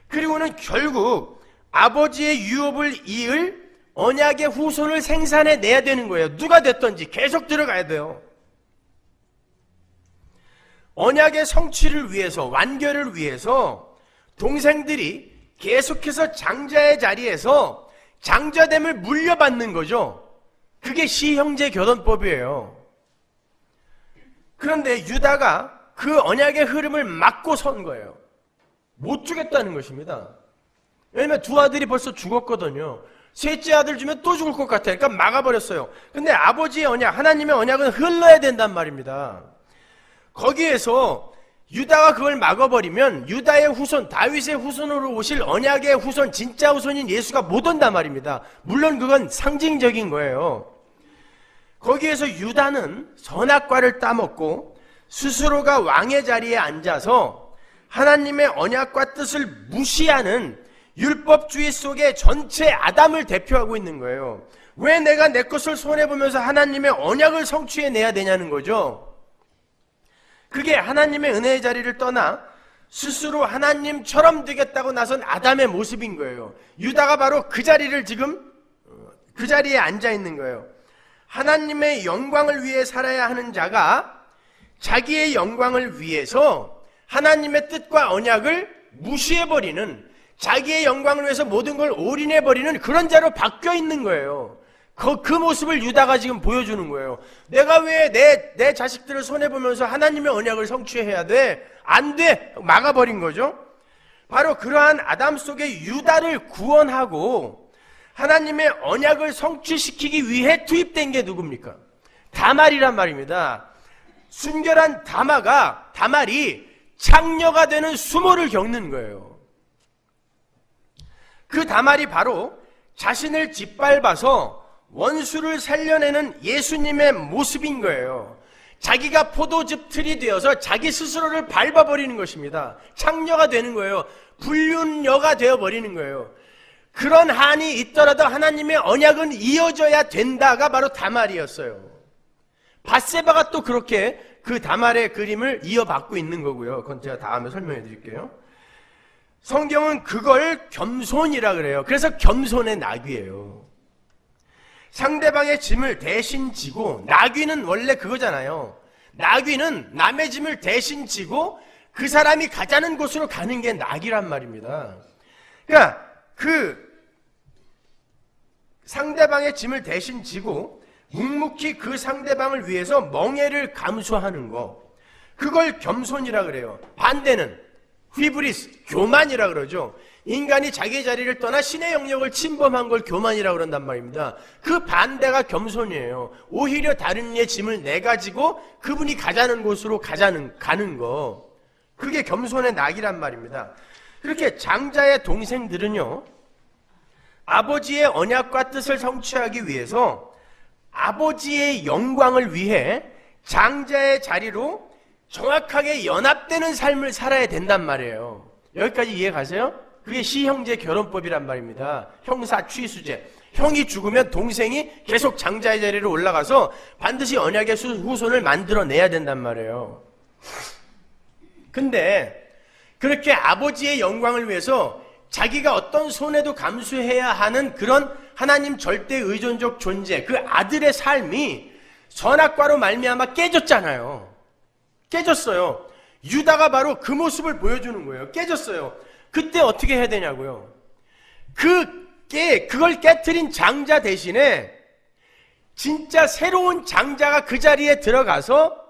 S1: 그리고는 결국 아버지의 유업을 이을 언약의 후손을 생산해내야 되는 거예요. 누가 됐든지 계속 들어가야 돼요. 언약의 성취를 위해서, 완결을 위해서 동생들이 계속해서 장자의 자리에서 장자됨을 물려받는 거죠. 그게 시형제 결혼법이에요. 그런데 유다가 그 언약의 흐름을 막고 선 거예요. 못 주겠다는 것입니다. 왜냐면 두 아들이 벌써 죽었거든요. 셋째 아들 주면 또 죽을 것 같아요. 그러니까 막아버렸어요. 근데 아버지의 언약, 하나님의 언약은 흘러야 된단 말입니다. 거기에서 유다가 그걸 막아버리면 유다의 후손, 다윗의 후손으로 오실 언약의 후손, 진짜 후손인 예수가 못 온단 말입니다. 물론 그건 상징적인 거예요. 거기에서 유다는 선악과를 따먹고 스스로가 왕의 자리에 앉아서 하나님의 언약과 뜻을 무시하는 율법주의 속에 전체 아담을 대표하고 있는 거예요. 왜 내가 내 것을 손해보면서 하나님의 언약을 성취해내야 되냐는 거죠. 그게 하나님의 은혜의 자리를 떠나 스스로 하나님처럼 되겠다고 나선 아담의 모습인 거예요. 유다가 바로 그 자리를 지금 그 자리에 앉아 있는 거예요. 하나님의 영광을 위해 살아야 하는 자가 자기의 영광을 위해서 하나님의 뜻과 언약을 무시해버리는, 자기의 영광을 위해서 모든 걸 올인해버리는 그런 자로 바뀌어 있는 거예요. 그 모습을 유다가 지금 보여주는 거예요. 내가 왜 내 자식들을 손해보면서 하나님의 언약을 성취해야 돼? 안 돼! 막아버린 거죠. 바로 그러한 아담 속의 유다를 구원하고 하나님의 언약을 성취시키기 위해 투입된 게 누굽니까? 다말이란 말입니다. 순결한 다말이 창녀가 되는 수모를 겪는 거예요. 그 다말이 바로 자신을 짓밟아서 원수를 살려내는 예수님의 모습인 거예요. 자기가 포도즙 틀이 되어서 자기 스스로를 밟아버리는 것입니다. 창녀가 되는 거예요. 불륜녀가 되어버리는 거예요. 그런 한이 있더라도 하나님의 언약은 이어져야 된다가 바로 다말이었어요. 밧세바가 또 그렇게 그 다말의 그림을 이어받고 있는 거고요. 그건 제가 다음에 설명해 드릴게요. 성경은 그걸 겸손이라 그래요. 그래서 겸손의 나귀예요. 상대방의 짐을 대신 지고, 나귀는 원래 그거잖아요. 나귀는 남의 짐을 대신 지고 그 사람이 가자는 곳으로 가는 게 나귀란 말입니다. 그러니까 그 상대방의 짐을 대신 지고 묵묵히 그 상대방을 위해서 멍해를 감수하는 거, 그걸 겸손이라 그래요. 반대는 휘브리스, 교만이라 그러죠. 인간이 자기 자리를 떠나 신의 영역을 침범한 걸 교만이라 그런단 말입니다. 그 반대가 겸손이에요. 오히려 다른 이의 짐을 내가지고 그분이 가자는 곳으로 가는 거, 그게 겸손의 낙이란 말입니다. 그렇게 장자의 동생들은요, 아버지의 언약과 뜻을 성취하기 위해서 아버지의 영광을 위해 장자의 자리로 정확하게 연합되는 삶을 살아야 된단 말이에요. 여기까지 이해 가세요? 그게 시형제 결혼법이란 말입니다. 형사 취수제. 형이 죽으면 동생이 계속 장자의 자리로 올라가서 반드시 언약의 후손을 만들어내야 된단 말이에요. 근데 그렇게 아버지의 영광을 위해서 자기가 어떤 손해도 감수해야 하는 그런 하나님 절대 의존적 존재, 그 아들의 삶이 선악과로 말미암아 깨졌잖아요. 깨졌어요. 유다가 바로 그 모습을 보여주는 거예요. 깨졌어요. 그때 어떻게 해야 되냐고요. 그걸 깨트린 장자 대신에 진짜 새로운 장자가 그 자리에 들어가서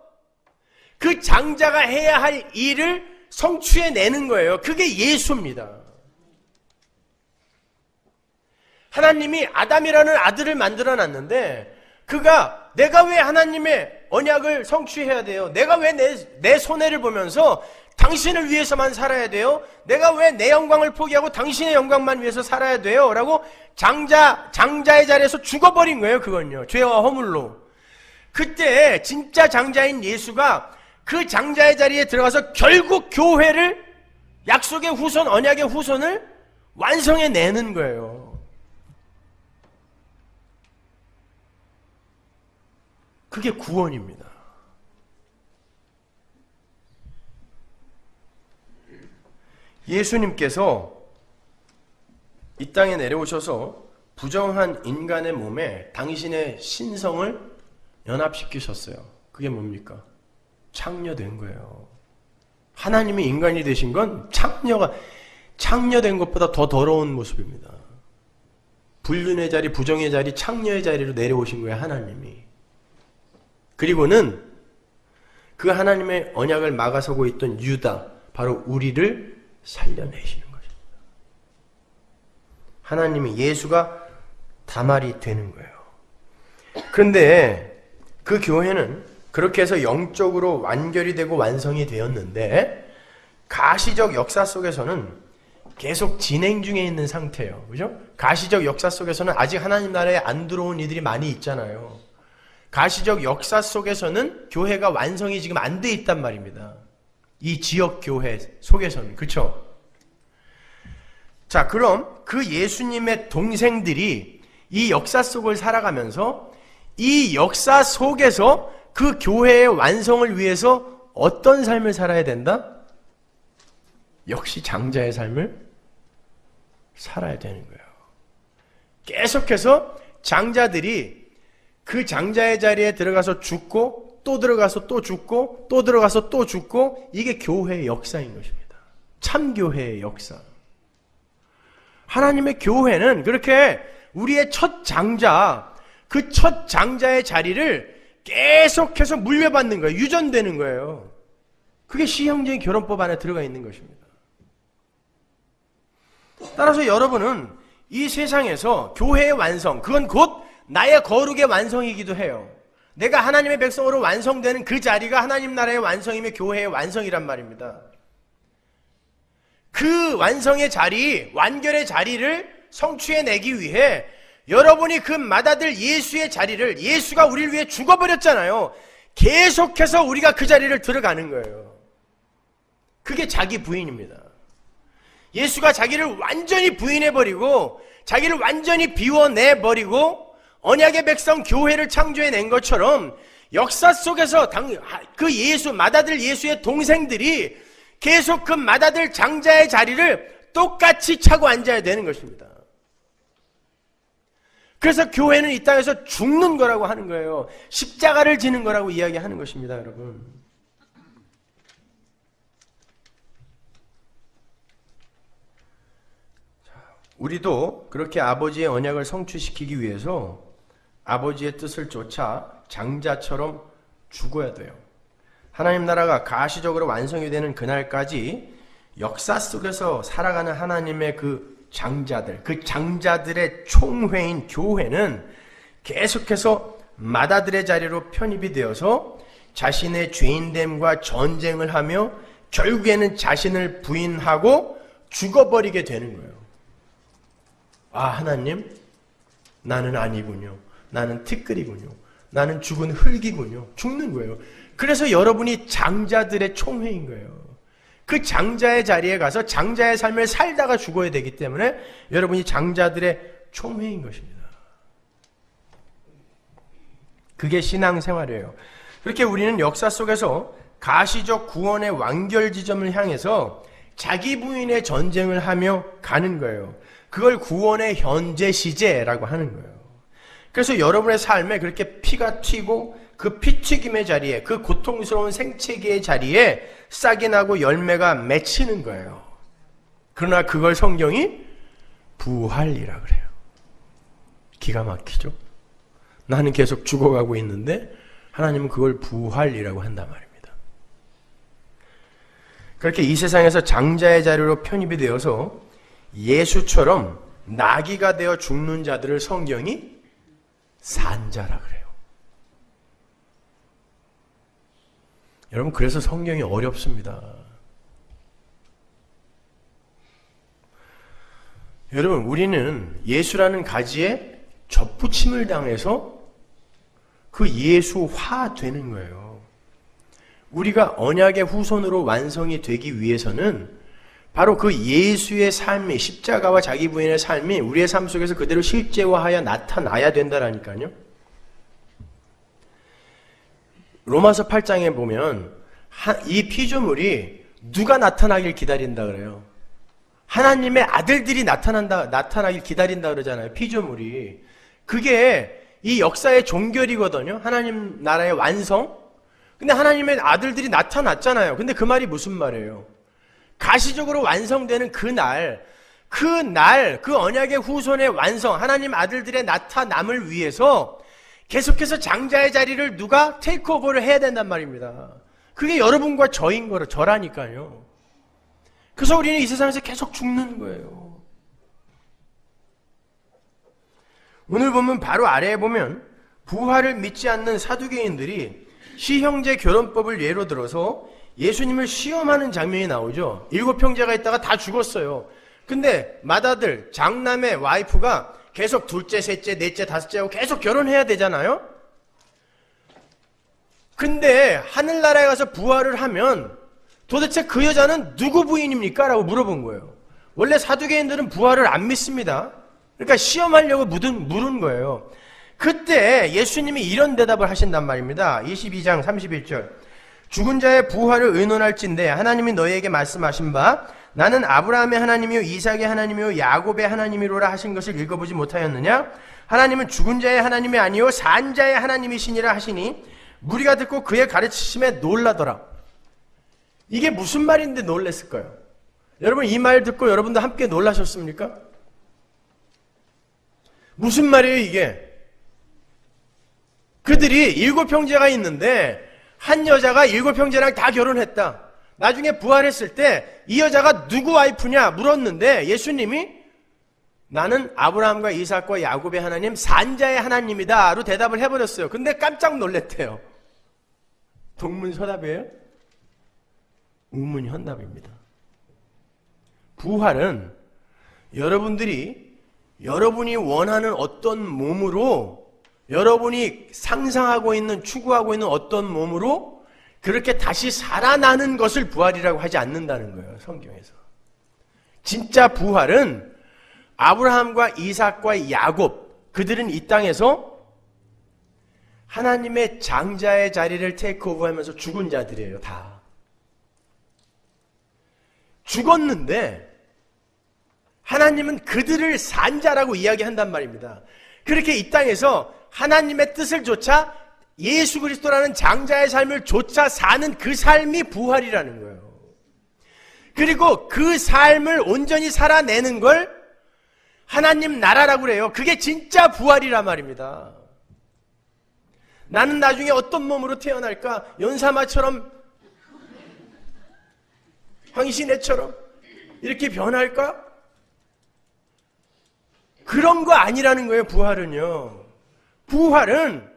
S1: 그 장자가 해야 할 일을 성취해내는 거예요. 그게 예수입니다. 하나님이 아담이라는 아들을 만들어놨는데 그가 내가 왜 하나님의 언약을 성취해야 돼요? 내가 왜 내 손해를 보면서 당신을 위해서만 살아야 돼요? 내가 왜 내 영광을 포기하고 당신의 영광만 위해서 살아야 돼요? 라고 장자의 자리에서 죽어버린 거예요. 그건요, 죄와 허물로. 그때 진짜 장자인 예수가 그 장자의 자리에 들어가서 결국 교회를, 약속의 후손, 언약의 후손을 완성해내는 거예요. 그게 구원입니다. 예수님께서 이 땅에 내려오셔서 부정한 인간의 몸에 당신의 신성을 연합시키셨어요. 그게 뭡니까? 창녀된 거예요. 하나님이 인간이 되신 건 창녀된 것보다 더 더러운 모습입니다. 불륜의 자리, 부정의 자리, 창녀의 자리로 내려오신 거예요, 하나님이. 그리고는 그 하나님의 언약을 막아서고 있던 유다, 바로 우리를 살려내시는 것입니다. 하나님이, 예수가 다말이 되는 거예요. 그런데 그 교회는 그렇게 해서 영적으로 완결이 되고 완성이 되었는데 가시적 역사 속에서는 계속 진행 중에 있는 상태예요. 그죠? 가시적 역사 속에서는 아직 하나님 나라에 안 들어온 이들이 많이 있잖아요. 가시적 역사 속에서는 교회가 완성이 지금 안 돼 있단 말입니다. 이 지역 교회 속에서는. 그렇죠? 자, 그럼 그 예수님의 동생들이 이 역사 속을 살아가면서 이 역사 속에서 그 교회의 완성을 위해서 어떤 삶을 살아야 된다? 역시 장자의 삶을 살아야 되는 거예요. 계속해서 장자들이 그 장자의 자리에 들어가서 죽고 또 들어가서 또 죽고 또 들어가서 또 죽고, 이게 교회의 역사인 것입니다. 참교회의 역사. 하나님의 교회는 그렇게 우리의 첫 장자, 그 첫 장자의 자리를 계속해서 물려받는 거예요. 유전되는 거예요. 그게 시형제의 결혼법 안에 들어가 있는 것입니다. 따라서 여러분은 이 세상에서 교회의 완성, 그건 곧 나의 거룩의 완성이기도 해요. 내가 하나님의 백성으로 완성되는 그 자리가 하나님 나라의 완성이며 교회의 완성이란 말입니다. 그 완성의 자리, 완결의 자리를 성취해내기 위해 여러분이 그 맏아들 예수의 자리를, 예수가 우리를 위해 죽어버렸잖아요. 계속해서 우리가 그 자리를 들어가는 거예요. 그게 자기 부인입니다. 예수가 자기를 완전히 부인해버리고 자기를 완전히 비워내버리고 언약의 백성 교회를 창조해낸 것처럼 역사 속에서 그 예수, 맏아들 예수의 동생들이 계속 그 맏아들 장자의 자리를 똑같이 차고 앉아야 되는 것입니다. 그래서 교회는 이 땅에서 죽는 거라고 하는 거예요. 십자가를 지는 거라고 이야기하는 것입니다, 여러분. 우리도 그렇게 아버지의 언약을 성취시키기 위해서 아버지의 뜻을 쫓아 장자처럼 죽어야 돼요. 하나님 나라가 가시적으로 완성이 되는 그날까지 역사 속에서 살아가는 하나님의 그 장자들, 그 장자들의 총회인 교회는 계속해서 맏아들의 자리로 편입이 되어서 자신의 죄인됨과 전쟁을 하며 결국에는 자신을 부인하고 죽어버리게 되는 거예요. 아, 하나님, 나는 아니군요. 나는 티끌이군요. 나는 죽은 흙이군요. 죽는 거예요. 그래서 여러분이 장자들의 총회인 거예요. 그 장자의 자리에 가서 장자의 삶을 살다가 죽어야 되기 때문에 여러분이 장자들의 총회인 것입니다. 그게 신앙생활이에요. 그렇게 우리는 역사 속에서 가시적 구원의 완결 지점을 향해서 자기 부인의 전쟁을 하며 가는 거예요. 그걸 구원의 현재 시제라고 하는 거예요. 그래서 여러분의 삶에 그렇게 피가 튀고 그 피튀김의 자리에, 그 고통스러운 생채기의 자리에 싹이 나고 열매가 맺히는 거예요. 그러나 그걸 성경이 부활이라 그래요. 기가 막히죠? 나는 계속 죽어가고 있는데 하나님은 그걸 부활이라고 한단 말입니다. 그렇게 이 세상에서 장자의 자리로 편입이 되어서 예수처럼 나귀가 되어 죽는 자들을 성경이 산자라 그래요. 여러분, 그래서 성경이 어렵습니다. 여러분, 우리는 예수라는 가지에 접붙임을 당해서 그 예수화 되는 거예요. 우리가 언약의 후손으로 완성이 되기 위해서는 바로 그 예수의 삶이, 십자가와 자기 부인의 삶이 우리의 삶 속에서 그대로 실제화하여 나타나야 된다라니까요. 로마서 8장에 보면 이 피조물이 누가 나타나길 기다린다 그래요. 하나님의 아들들이 나타나길 기다린다 그러잖아요. 피조물이. 그게 이 역사의 종결이거든요. 하나님 나라의 완성. 근데 하나님의 아들들이 나타났잖아요. 근데 그 말이 무슨 말이에요? 가시적으로 완성되는 그날, 그 언약의 후손의 완성, 하나님 아들들의 나타남을 위해서 계속해서 장자의 자리를 누가 테이크오버를 해야 된단 말입니다. 그게 여러분과 저라니까요. 그래서 우리는 이 세상에서 계속 죽는 거예요. 오늘 보면 바로 아래에 보면 부활을 믿지 않는 사두개인들이 시형제 결혼법을 예로 들어서 예수님을 시험하는 장면이 나오죠. 7 형제가 있다가 다 죽었어요. 근데 맏아들, 장남의 와이프가 계속 둘째, 셋째, 넷째, 다섯째하고 계속 결혼해야 되잖아요. 근데 하늘나라에 가서 부활을 하면 도대체 그 여자는 누구 부인입니까? 라고 물어본 거예요. 원래 사두개인들은 부활을 안 믿습니다. 그러니까 시험하려고 물은 거예요. 그때 예수님이 이런 대답을 하신단 말입니다. 22장 31절. 죽은 자의 부활을 의논할진대 하나님이 너희에게 말씀하신 바 나는 아브라함의 하나님이요 이삭의 하나님이요 야곱의 하나님이로라 하신 것을 읽어보지 못하였느냐? 하나님은 죽은 자의 하나님이 아니요 산 자의 하나님이시니라 하시니 무리가 듣고 그의 가르치심에 놀라더라. 이게 무슨 말인데 놀랬을까요? 여러분, 이 말 듣고 여러분도 함께 놀라셨습니까? 무슨 말이에요 이게? 그들이 7 형제가 있는데 한 여자가 7 형제랑 다 결혼했다. 나중에 부활했을 때 이 여자가 누구 와이프냐 물었는데 예수님이 나는 아브라함과 이삭과 야곱의 하나님 산자의 하나님이다 로 대답을 해버렸어요. 근데 깜짝 놀랬대요. 동문서답이에요? 우문현답입니다. 부활은 여러분이 원하는 어떤 몸으로, 여러분이 상상하고 있는, 추구하고 있는 어떤 몸으로 그렇게 다시 살아나는 것을 부활이라고 하지 않는다는 거예요. 성경에서. 진짜 부활은 아브라함과 이삭과 야곱, 그들은 이 땅에서 하나님의 장자의 자리를 테이크오버하면서 죽은 자들이에요. 다. 죽었는데 하나님은 그들을 산자라고 이야기한단 말입니다. 그렇게 이 땅에서 하나님의 뜻을 조차 예수 그리스도라는 장자의 삶을 조차 사는 그 삶이 부활이라는 거예요. 그리고 그 삶을 온전히 살아내는 걸 하나님 나라라고 그래요. 그게 진짜 부활이란 말입니다. 나는 나중에 어떤 몸으로 태어날까? 연사마처럼, 황신애처럼 이렇게 변할까? 그런 거 아니라는 거예요. 부활은요. 부활은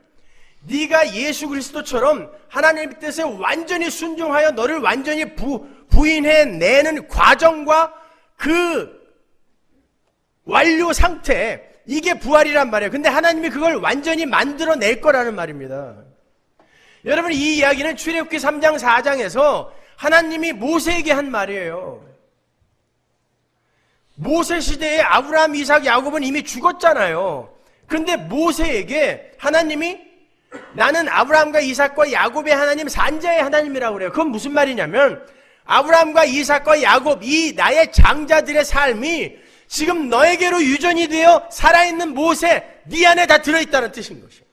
S1: 네가 예수 그리스도처럼 하나님의 뜻에 완전히 순종하여 너를 완전히 부인해내는 과정과 그 완료 상태, 이게 부활이란 말이에요. 근데 하나님이 그걸 완전히 만들어낼 거라는 말입니다. 여러분, 이 이야기는 출애굽기 3장 4장에서 하나님이 모세에게 한 말이에요. 모세 시대에 아브라함, 이삭, 야곱은 이미 죽었잖아요. 그런데 모세에게 하나님이 나는 아브라함과 이삭과 야곱의 하나님, 산자의 하나님이라고 그래요. 그건 무슨 말이냐면 아브라함과 이삭과 야곱, 이 나의 장자들의 삶이 지금 너에게로 유전이 되어 살아있는 모세, 네 안에 다 들어있다는 뜻인 것이에요.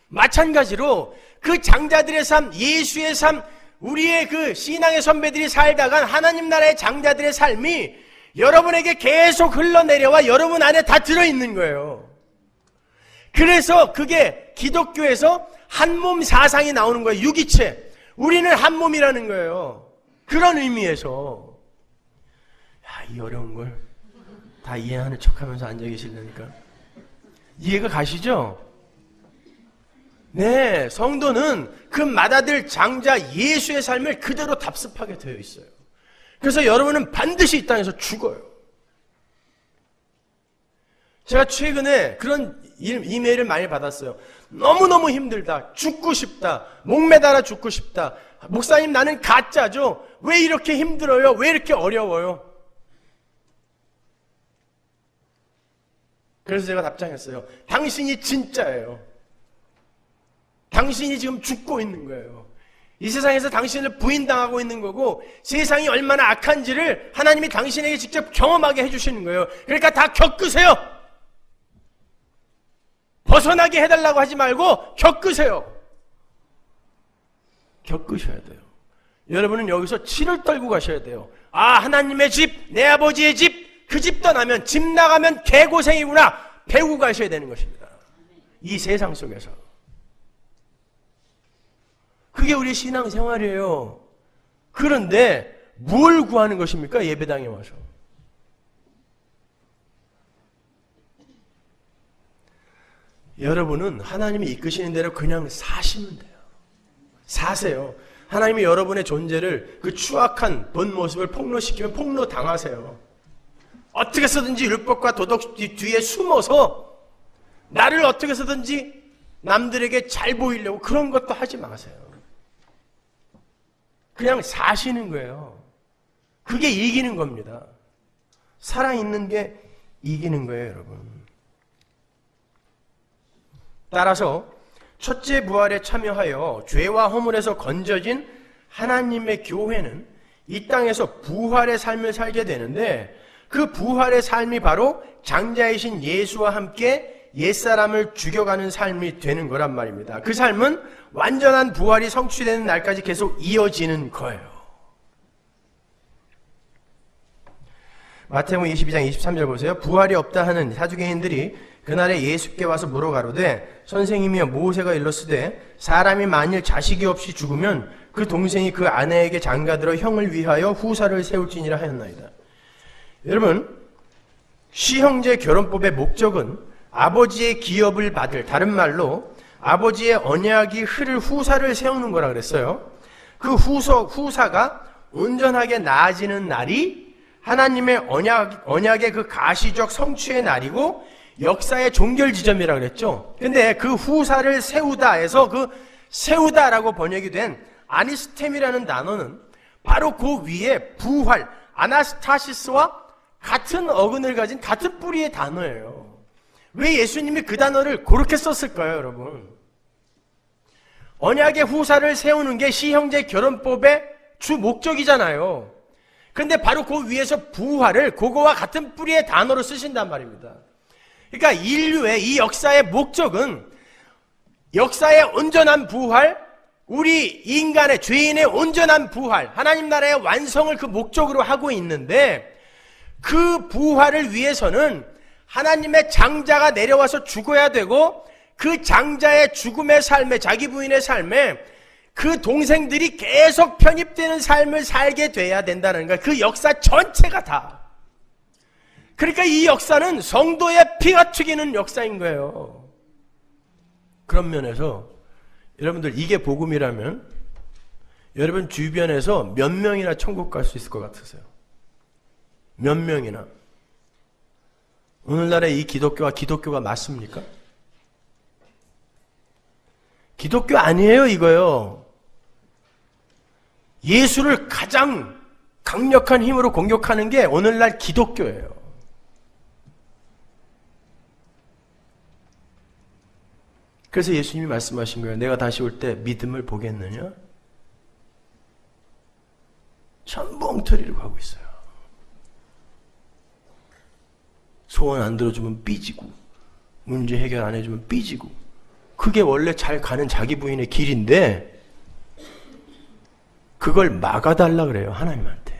S1: 마찬가지로 그 장자들의 삶, 예수의 삶, 우리의 그 신앙의 선배들이 살다간 하나님 나라의 장자들의 삶이 여러분에게 계속 흘러내려와 여러분 안에 다 들어있는 거예요. 그래서 그게 기독교에서 한몸 사상이 나오는 거예요. 유기체. 우리는 한 몸이라는 거예요. 그런 의미에서. 야, 이 어려운 걸 다 이해하는 척하면서 앉아 계시려니까 이해가 가시죠? 네, 성도는 그 맏아들 장자 예수의 삶을 그대로 답습하게 되어 있어요. 그래서 여러분은 반드시 이 땅에서 죽어요. 제가 최근에 그런 이메일을 많이 받았어요. 너무너무 힘들다. 죽고 싶다. 목매달아 죽고 싶다. 목사님, 나는 가짜죠. 왜 이렇게 힘들어요? 왜 이렇게 어려워요? 그래서 제가 답장했어요. 당신이 진짜예요. 당신이 지금 죽고 있는 거예요. 이 세상에서 당신을 부인당하고 있는 거고 세상이 얼마나 악한지를 하나님이 당신에게 직접 경험하게 해주시는 거예요. 그러니까 다 겪으세요. 벗어나게 해달라고 하지 말고 겪으세요. 겪으셔야 돼요. 여러분은 여기서 치를 떨고 가셔야 돼요. 아, 하나님의 집, 내 아버지의 집, 그 집 떠나면 집 나가면 개고생이구나 배우고 가셔야 되는 것입니다. 이 세상 속에서. 그게 우리 신앙생활이에요. 그런데 뭘 구하는 것입니까? 예배당에 와서. 여러분은 하나님이 이끄시는 대로 그냥 사시면 돼요. 사세요. 하나님이 여러분의 존재를 그 추악한 본 모습을 폭로시키면 폭로당하세요. 어떻게 해서든지 율법과 도덕 뒤에 숨어서 나를 어떻게 해서든지 남들에게 잘 보이려고 그런 것도 하지 마세요. 그냥 사시는 거예요. 그게 이기는 겁니다. 살아있는 게 이기는 거예요, 여러분. 따라서 첫째 부활에 참여하여 죄와 허물에서 건져진 하나님의 교회는 이 땅에서 부활의 삶을 살게 되는데 그 부활의 삶이 바로 장자이신 예수와 함께 옛사람을 죽여가는 삶이 되는 거란 말입니다. 그 삶은 완전한 부활이 성취되는 날까지 계속 이어지는 거예요. 마태복음 22장 23절 보세요. 부활이 없다 하는 사두개인들이 그날에 예수께 와서 물어가로되 선생님이여 모세가 일렀으되 사람이 만일 자식이 없이 죽으면 그 동생이 그 아내에게 장가들어 형을 위하여 후사를 세울지니라 하였나이다. 여러분, 시형제 결혼법의 목적은 아버지의 기업을 받을, 다른 말로 아버지의 언약이 흐를 후사를 세우는 거라 그랬어요. 그 후사가 온전하게 나아지는 날이 하나님의 언약의 그 가시적 성취의 날이고 역사의 종결 지점이라 그랬죠. 근데 그 후사를 세우다 해서 그 세우다라고 번역이 된 아니스템이라는 단어는 바로 그 위에 부활, 아나스타시스와 같은 어근을 가진 같은 뿌리의 단어예요. 왜 예수님이 그 단어를 그렇게 썼을까요, 여러분? 언약의 후사를 세우는 게 시형제 결혼법의 주 목적이잖아요. 근데 바로 그 위에서 부활을 그거와 같은 뿌리의 단어로 쓰신단 말입니다. 그러니까 인류의 이 역사의 목적은 역사의 온전한 부활, 우리 인간의 죄인의 온전한 부활, 하나님 나라의 완성을 그 목적으로 하고 있는데 그 부활을 위해서는 하나님의 장자가 내려와서 죽어야 되고 그 장자의 죽음의 삶에, 자기 부인의 삶에 그 동생들이 계속 편입되는 삶을 살게 돼야 된다는 거예요. 그 역사 전체가 다. 그러니까 이 역사는 성도의 피가 튀기는 역사인 거예요. 그런 면에서 여러분들 이게 복음이라면 여러분 주변에서 몇 명이나 천국 갈 수 있을 것 같으세요? 몇 명이나? 오늘날의 이 기독교가 맞습니까? 기독교 아니에요, 이거요. 예수를 가장 강력한 힘으로 공격하는 게 오늘날 기독교예요. 그래서 예수님이 말씀하신 거예요. 내가 다시 올 때 믿음을 보겠느냐? 전부 엉터리로 가고 있어요. 소원 안 들어주면 삐지고 문제 해결 안 해주면 삐지고 그게 원래 잘 가는 자기 부인의 길인데 그걸 막아달라 그래요, 하나님한테.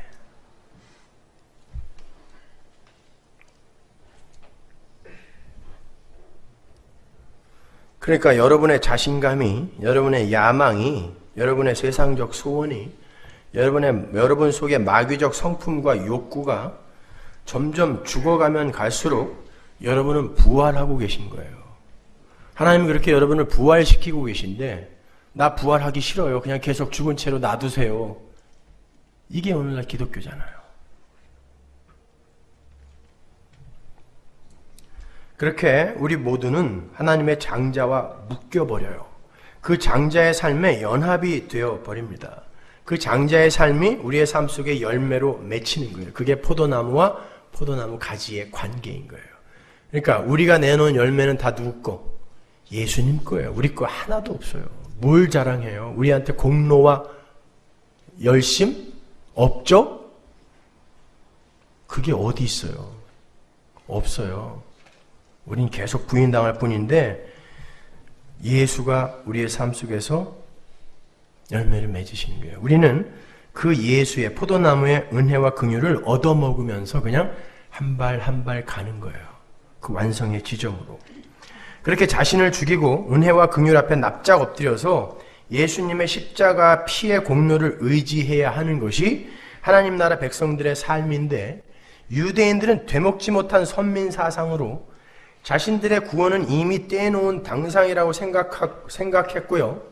S1: 그러니까 여러분의 자신감이, 여러분의 야망이, 여러분의 세상적 소원이, 여러분 속의 마귀적 성품과 욕구가 점점 죽어가면 갈수록 여러분은 부활하고 계신 거예요. 하나님은 그렇게 여러분을 부활시키고 계신데 나 부활하기 싫어요. 그냥 계속 죽은 채로 놔두세요. 이게 오늘날 기독교잖아요. 그렇게 우리 모두는 하나님의 장자와 묶여버려요. 그 장자의 삶에 연합이 되어버립니다. 그 장자의 삶이 우리의 삶 속에 열매로 맺히는 거예요. 그게 포도나무와 포도나무 가지의 관계인 거예요. 그러니까 우리가 내놓은 열매는 다 누구 거? 예수님 거예요. 우리 거 하나도 없어요. 뭘 자랑해요? 우리한테 공로와 열심? 업적? 그게 어디 있어요? 없어요. 우린 계속 부인당할 뿐인데 예수가 우리의 삶 속에서 열매를 맺으시는 거예요. 우리는 그 예수의 포도나무의 은혜와 긍휼을 얻어먹으면서 그냥 한 발 한 발 가는 거예요. 그 완성의 지점으로. 그렇게 자신을 죽이고 은혜와 긍휼 앞에 납작 엎드려서 예수님의 십자가 피의 공로를 의지해야 하는 것이 하나님 나라 백성들의 삶인데, 유대인들은 되먹지 못한 선민 사상으로 자신들의 구원은 이미 떼놓은 당상이라고 생각했고요.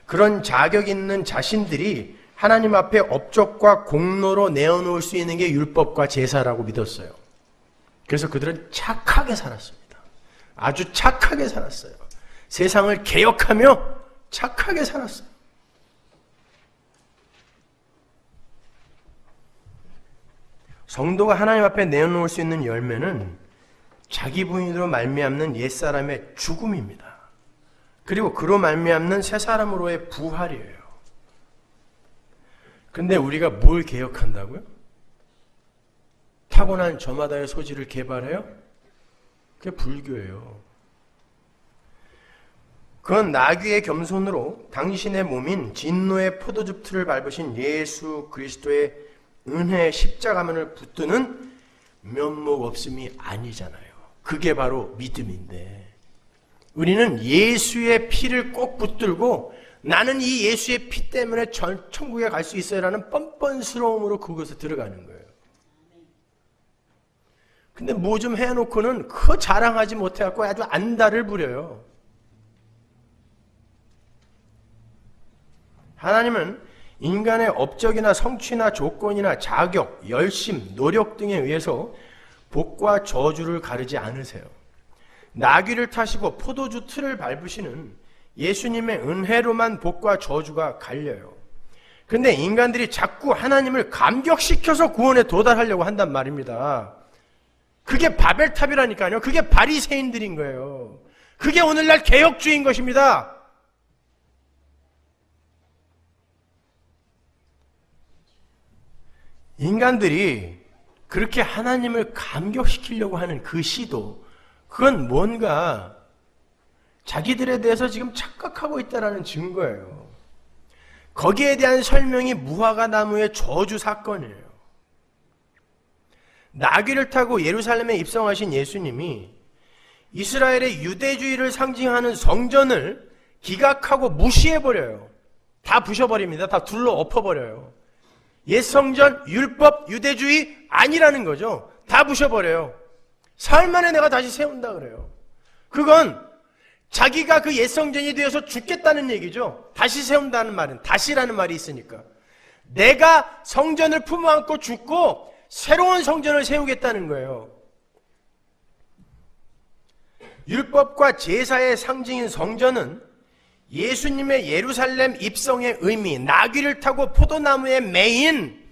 S1: 그런 자격 있는 자신들이 하나님 앞에 업적과 공로로 내어놓을 수 있는 게 율법과 제사라고 믿었어요. 그래서 그들은 착하게 살았습니다. 아주 착하게 살았어요. 세상을 개혁하며 착하게 살았어요. 성도가 하나님 앞에 내어놓을 수 있는 열매는 자기 부인으로 말미암는 옛사람의 죽음입니다. 그리고 그로 말미암는 새사람으로의 부활이에요. 근데 우리가 뭘 개혁한다고요? 타고난 저마다의 소질을 개발해요? 그게 불교예요. 그건 나귀의 겸손으로 당신의 몸인 진노의 포도즙 틀을 밟으신 예수 그리스도의 은혜의 십자가면을 붙드는 면목 없음이 아니잖아요. 그게 바로 믿음인데, 우리는 예수의 피를 꼭 붙들고 나는 이 예수의 피 때문에 천국에 갈 수 있어요라는 뻔뻔스러움으로 그곳에 들어가는 거예요. 근데 뭐 좀 해놓고는 그 자랑하지 못해갖고 아주 안달을 부려요. 하나님은 인간의 업적이나 성취나 조건이나 자격, 열심, 노력 등에 의해서 복과 저주를 가르지 않으세요. 나귀를 타시고 포도주 틀을 밟으시는 예수님의 은혜로만 복과 저주가 갈려요. 그런데 인간들이 자꾸 하나님을 감격시켜서 구원에 도달하려고 한단 말입니다. 그게 바벨탑이라니까요. 그게 바리새인들인 거예요. 그게 오늘날 개혁주의인 것입니다. 인간들이 그렇게 하나님을 감격시키려고 하는 그 시도, 그건 뭔가 자기들에 대해서 지금 착각하고 있다는 증거예요. 거기에 대한 설명이 무화과 나무의 저주 사건이에요. 나귀를 타고 예루살렘에 입성하신 예수님이 이스라엘의 유대주의를 상징하는 성전을 기각하고 무시해버려요. 다 부셔버립니다. 다 둘러 엎어버려요. 옛 성전, 율법, 유대주의 아니라는 거죠. 다 부셔버려요. 사흘 만에 내가 다시 세운다 그래요. 그건 자기가 그 옛 성전이 되어서 죽겠다는 얘기죠. 다시 세운다는 말은, 다시라는 말이 있으니까. 내가 성전을 품어안고 죽고 새로운 성전을 세우겠다는 거예요. 율법과 제사의 상징인 성전은 예수님의 예루살렘 입성의 의미, 나귀를 타고 포도나무에 매인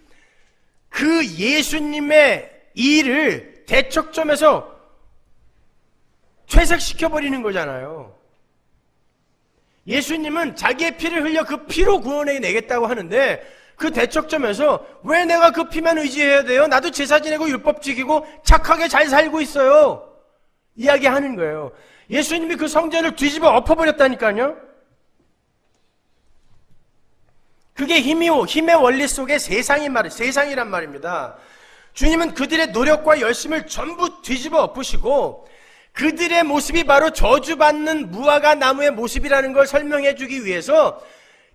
S1: 그 예수님의 일을 대척점에서 퇴색시켜버리는 거잖아요. 예수님은 자기의 피를 흘려 그 피로 구원해 내겠다고 하는데, 그 대척점에서 왜 내가 그 피만 의지해야 돼요? 나도 제사 지내고 율법 지키고 착하게 잘 살고 있어요. 이야기하는 거예요. 예수님이 그 성전을 뒤집어 엎어버렸다니까요. 그게 힘의 원리 속의 세상이란 말입니다. 주님은 그들의 노력과 열심을 전부 뒤집어 엎으시고 그들의 모습이 바로 저주받는 무화과 나무의 모습이라는 걸 설명해 주기 위해서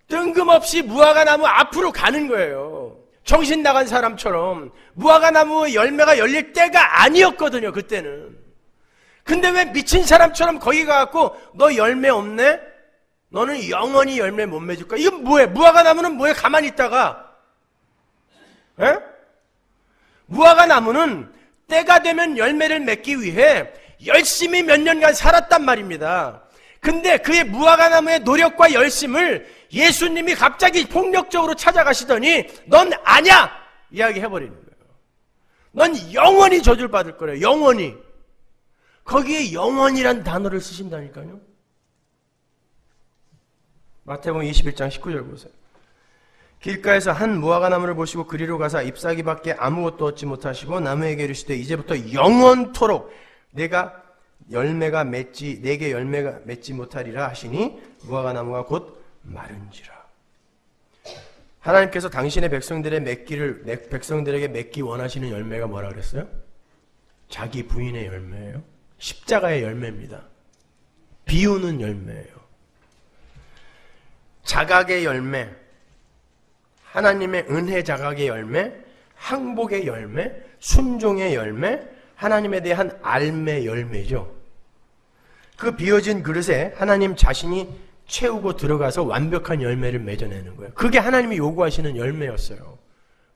S1: 뜬금없이 무화과 나무 앞으로 가는 거예요. 정신 나간 사람처럼. 무화과 나무 열매가 열릴 때가 아니었거든요, 그때는. 근데 왜 미친 사람처럼 거기 가갖고 너 열매 없네? 너는 영원히 열매 못 맺을 거야. 이건 뭐예요? 무화과 나무는 뭐예요? 가만히 있다가 에? 무화과 나무는 때가 되면 열매를 맺기 위해 열심히 몇 년간 살았단 말입니다. 근데 그의 무화과 나무의 노력과 열심을 예수님이 갑자기 폭력적으로 찾아가시더니 넌 아냐! 이야기해버리는 거예요. 넌 영원히 저주를 받을 거래요. 영원히. 거기에 영원이란 단어를 쓰신다니까요. 마태복음 21장 19절 보세요. 길가에서 한 무화과 나무를 보시고 그리로 가사 잎사귀밖에 아무것도 얻지 못하시고 나무에게 이르시되 이제부터 영원토록 내게 열매가 맺지 못하리라 하시니 무화과 나무가 곧 마른지라. 하나님께서 당신의 백성들에게 맺기 원하시는 열매가 뭐라 그랬어요? 자기 부인의 열매예요. 십자가의 열매입니다. 비우는 열매예요. 자각의 열매, 하나님의 은혜 자각의 열매, 항복의 열매, 순종의 열매, 하나님에 대한 알매 열매죠. 그 비워진 그릇에 하나님 자신이 채우고 들어가서 완벽한 열매를 맺어내는 거예요. 그게 하나님이 요구하시는 열매였어요.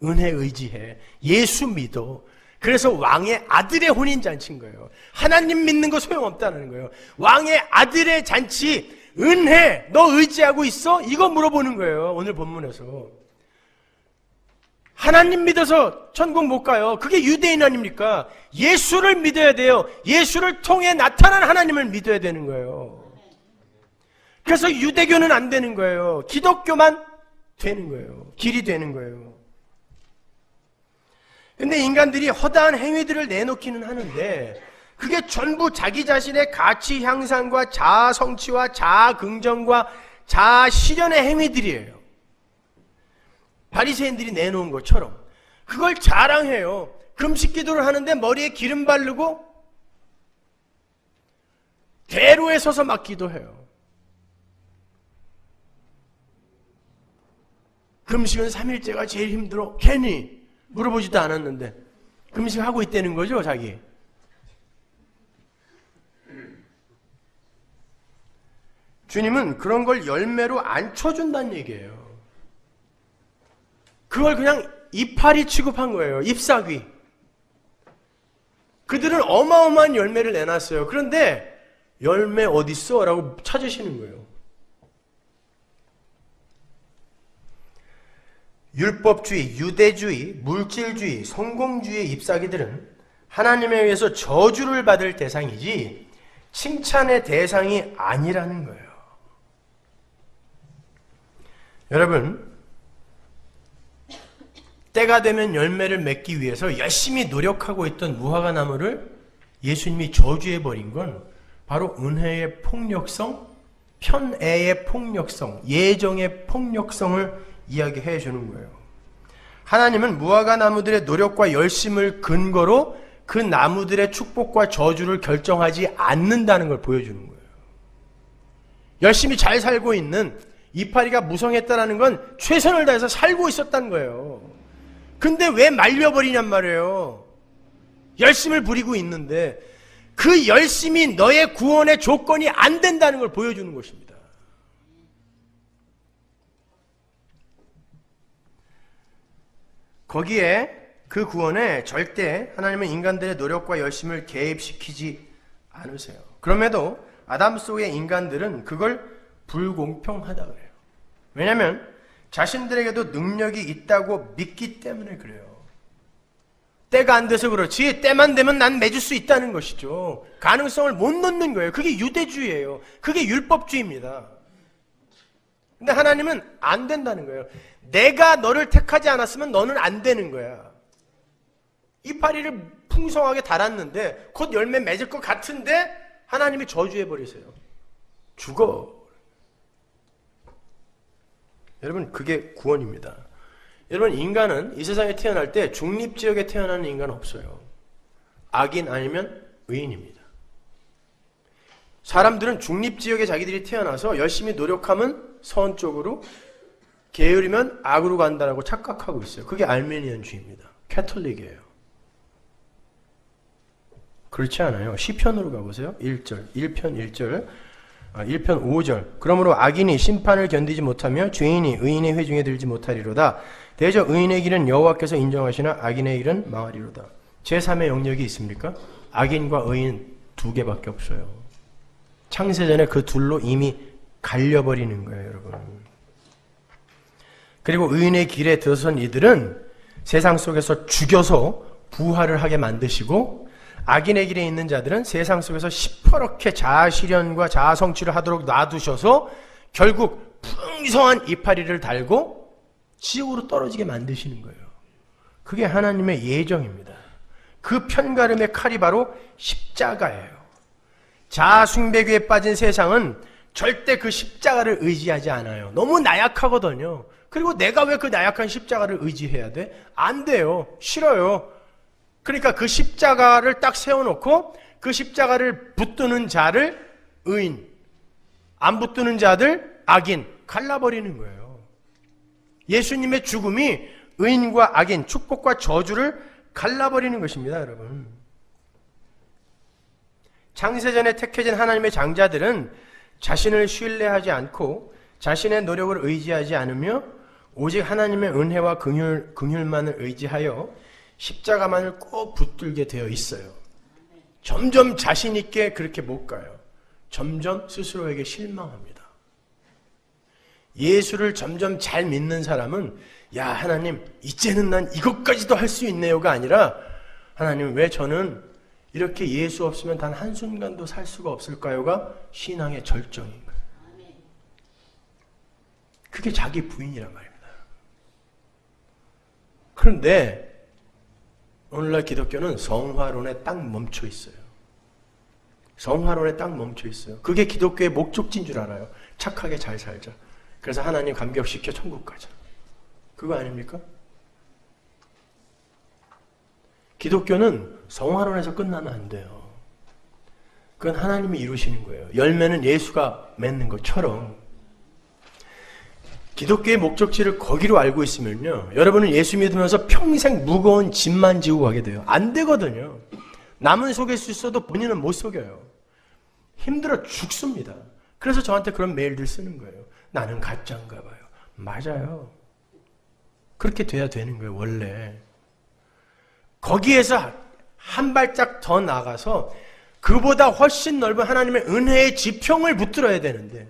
S1: 은혜 의지해. 예수 믿어. 그래서 왕의 아들의 혼인잔치인 거예요. 하나님 믿는 거 소용없다는 거예요. 왕의 아들의 잔치, 은혜, 너 의지하고 있어? 이거 물어보는 거예요. 오늘 본문에서. 하나님 믿어서 천국 못 가요. 그게 유대인 아닙니까? 예수를 믿어야 돼요. 예수를 통해 나타난 하나님을 믿어야 되는 거예요. 그래서 유대교는 안 되는 거예요. 기독교만 되는 거예요. 길이 되는 거예요. 근데 인간들이 허다한 행위들을 내놓기는 하는데 그게 전부 자기 자신의 가치 향상과 자아 성취와 자아 긍정과 자아 실현의 행위들이에요. 바리새인들이 내놓은 것처럼 그걸 자랑해요. 금식 기도를 하는데 머리에 기름 바르고 대로에 서서 막 기도해요. 금식은 3일째가 제일 힘들어. 괜히 물어보지도 않았는데 금식하고 있다는 거죠, 자기. 주님은 그런 걸 열매로 안 쳐준다는 얘기예요. 그걸 그냥 이파리 취급한 거예요. 잎사귀. 그들은 어마어마한 열매를 내놨어요. 그런데 열매 어딨어? 라고 찾으시는 거예요. 율법주의, 유대주의, 물질주의, 성공주의의 잎사귀들은 하나님에 의해서 저주를 받을 대상이지 칭찬의 대상이 아니라는 거예요. 여러분, 때가 되면 열매를 맺기 위해서 열심히 노력하고 있던 무화과 나무를 예수님이 저주해버린 건 바로 은혜의 폭력성, 편애의 폭력성, 예정의 폭력성을 이야기해 주는 거예요. 하나님은 무화과 나무들의 노력과 열심을 근거로 그 나무들의 축복과 저주를 결정하지 않는다는 걸 보여주는 거예요. 열심히 잘 살고 있는 이파리가 무성했다는 건 최선을 다해서 살고 있었다는 거예요. 근데 왜 말려버리냔 말이에요. 열심을 부리고 있는데 그 열심이 너의 구원의 조건이 안 된다는 걸 보여주는 것입니다. 거기에 그 구원에 절대 하나님은 인간들의 노력과 열심을 개입시키지 않으세요. 그럼에도 아담 속의 인간들은 그걸 불공평하다 그래요. 왜냐하면 자신들에게도 능력이 있다고 믿기 때문에 그래요. 때가 안 돼서 그렇지 때만 되면 난 맺을 수 있다는 것이죠. 가능성을 못 넣는 거예요. 그게 유대주의예요. 그게 율법주의입니다. 근데 하나님은 안 된다는 거예요. 내가 너를 택하지 않았으면 너는 안 되는 거야. 이파리를 풍성하게 달았는데 곧 열매 맺을 것 같은데 하나님이 저주해버리세요. 죽어. 여러분, 그게 구원입니다. 여러분, 인간은 이 세상에 태어날 때 중립지역에 태어나는 인간은 없어요. 악인 아니면 의인입니다. 사람들은 중립지역에 자기들이 태어나서 열심히 노력하면 선 쪽으로, 게으르면 악으로 간다라고 착각하고 있어요. 그게 알메니안주의입니다. 캐톨릭이에요. 그렇지 않아요. 시편으로 가보세요. 1편 1절. 1편 5절. 그러므로 악인이 심판을 견디지 못하며 죄인이 의인의 회중에 들지 못하리로다. 대저 의인의 길은 여호와께서 인정하시나 악인의 길은 망하리로다. 제3의 영역이 있습니까? 악인과 의인 두 개밖에 없어요. 창세전에 그 둘로 이미 갈려버리는 거예요, 여러분. 그리고 의인의 길에 들어선 이들은 세상 속에서 죽여서 부활을 하게 만드시고, 악인의 길에 있는 자들은 세상 속에서 시퍼렇게 자아실현과 자아성취를 하도록 놔두셔서 결국 풍성한 이파리를 달고 지옥으로 떨어지게 만드시는 거예요. 그게 하나님의 예정입니다. 그 편가름의 칼이 바로 십자가예요. 자아숭배교에 빠진 세상은 절대 그 십자가를 의지하지 않아요. 너무 나약하거든요. 그리고 내가 왜 그 나약한 십자가를 의지해야 돼? 안 돼요. 싫어요. 그러니까 그 십자가를 딱 세워놓고 그 십자가를 붙드는 자를 의인, 안 붙드는 자들 악인, 갈라버리는 거예요. 예수님의 죽음이 의인과 악인, 축복과 저주를 갈라버리는 것입니다, 여러분. 창세전에 택해진 하나님의 장자들은 자신을 신뢰하지 않고 자신의 노력을 의지하지 않으며 오직 하나님의 은혜와 긍휼만을 의지하여 십자가만을 꼭 붙들게 되어 있어요. 점점 자신 있게 그렇게 못 가요. 점점 스스로에게 실망합니다. 예수를 점점 잘 믿는 사람은 야, 하나님 이제는 난 이것까지도 할 수 있네요가 아니라 하나님 왜 저는 이렇게 예수 없으면 단 한순간도 살 수가 없을까요가 신앙의 절정인 거예요. 그게 자기 부인이란 말입니다. 그런데 오늘날 기독교는 성화론에 딱 멈춰 있어요. 성화론에 딱 멈춰 있어요. 그게 기독교의 목적지인 줄 알아요. 착하게 잘 살자. 그래서 하나님 감격시켜 천국 가자. 그거 아닙니까? 기독교는 성화론에서 끝나면 안 돼요. 그건 하나님이 이루시는 거예요. 열매는 예수가 맺는 것처럼. 기독교의 목적지를 거기로 알고 있으면요, 여러분은 예수 믿으면서 평생 무거운 짐만 지고 가게 돼요. 안 되거든요. 남은 속일 수 있어도 본인은 못 속여요. 힘들어 죽습니다. 그래서 저한테 그런 메일들 쓰는 거예요. 나는 가짜인가 봐요. 맞아요. 그렇게 돼야 되는 거예요, 원래. 거기에서 한 발짝 더 나가서 그보다 훨씬 넓은 하나님의 은혜의 지평을 붙들어야 되는데,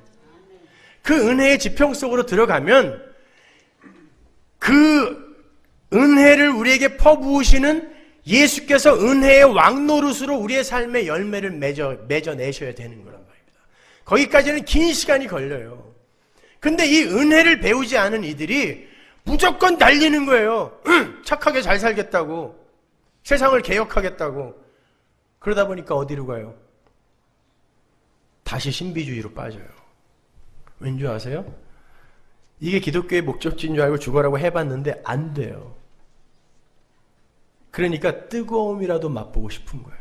S1: 그 은혜의 지평 속으로 들어가면 그 은혜를 우리에게 퍼부으시는 예수께서 은혜의 왕노릇으로 우리의 삶의 열매를 맺어내셔야 되는 거란 말입니다. 거기까지는 긴 시간이 걸려요. 근데 이 은혜를 배우지 않은 이들이 무조건 달리는 거예요. 착하게 잘 살겠다고, 세상을 개혁하겠다고. 그러다 보니까 어디로 가요? 다시 신비주의로 빠져요. 왠지 아세요? 이게 기독교의 목적지인 줄 알고 죽어라고 해봤는데 안 돼요. 그러니까 뜨거움이라도 맛보고 싶은 거예요.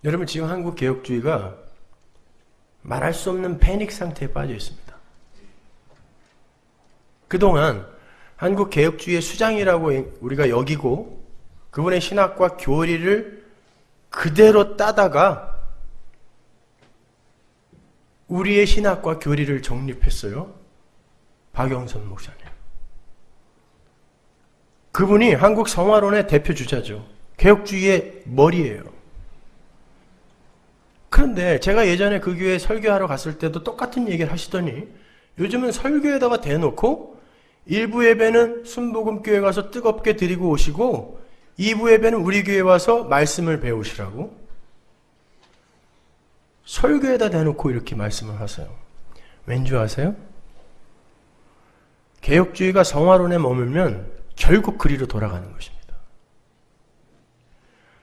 S1: 여러분, 지금 한국 개혁주의가 말할 수 없는 패닉 상태에 빠져 있습니다. 그동안 한국 개혁주의의 수장이라고 우리가 여기고 그분의 신학과 교리를 그대로 따다가 우리의 신학과 교리를 정립했어요. 박영선 목사님. 그분이 한국 성화론의 대표 주자죠. 개혁주의의 머리예요. 그런데 제가 예전에 그 교회에 설교하러 갔을 때도 똑같은 얘기를 하시더니 요즘은 설교에다가 대놓고 일부 예배는 순복음교회 가서 뜨겁게 드리고 오시고 2부 예배는 우리 교회 와서 말씀을 배우시라고 설교에다 대놓고 이렇게 말씀을 하세요. 왠지 아세요? 개혁주의가 성화론에 머물면 결국 그리로 돌아가는 것입니다.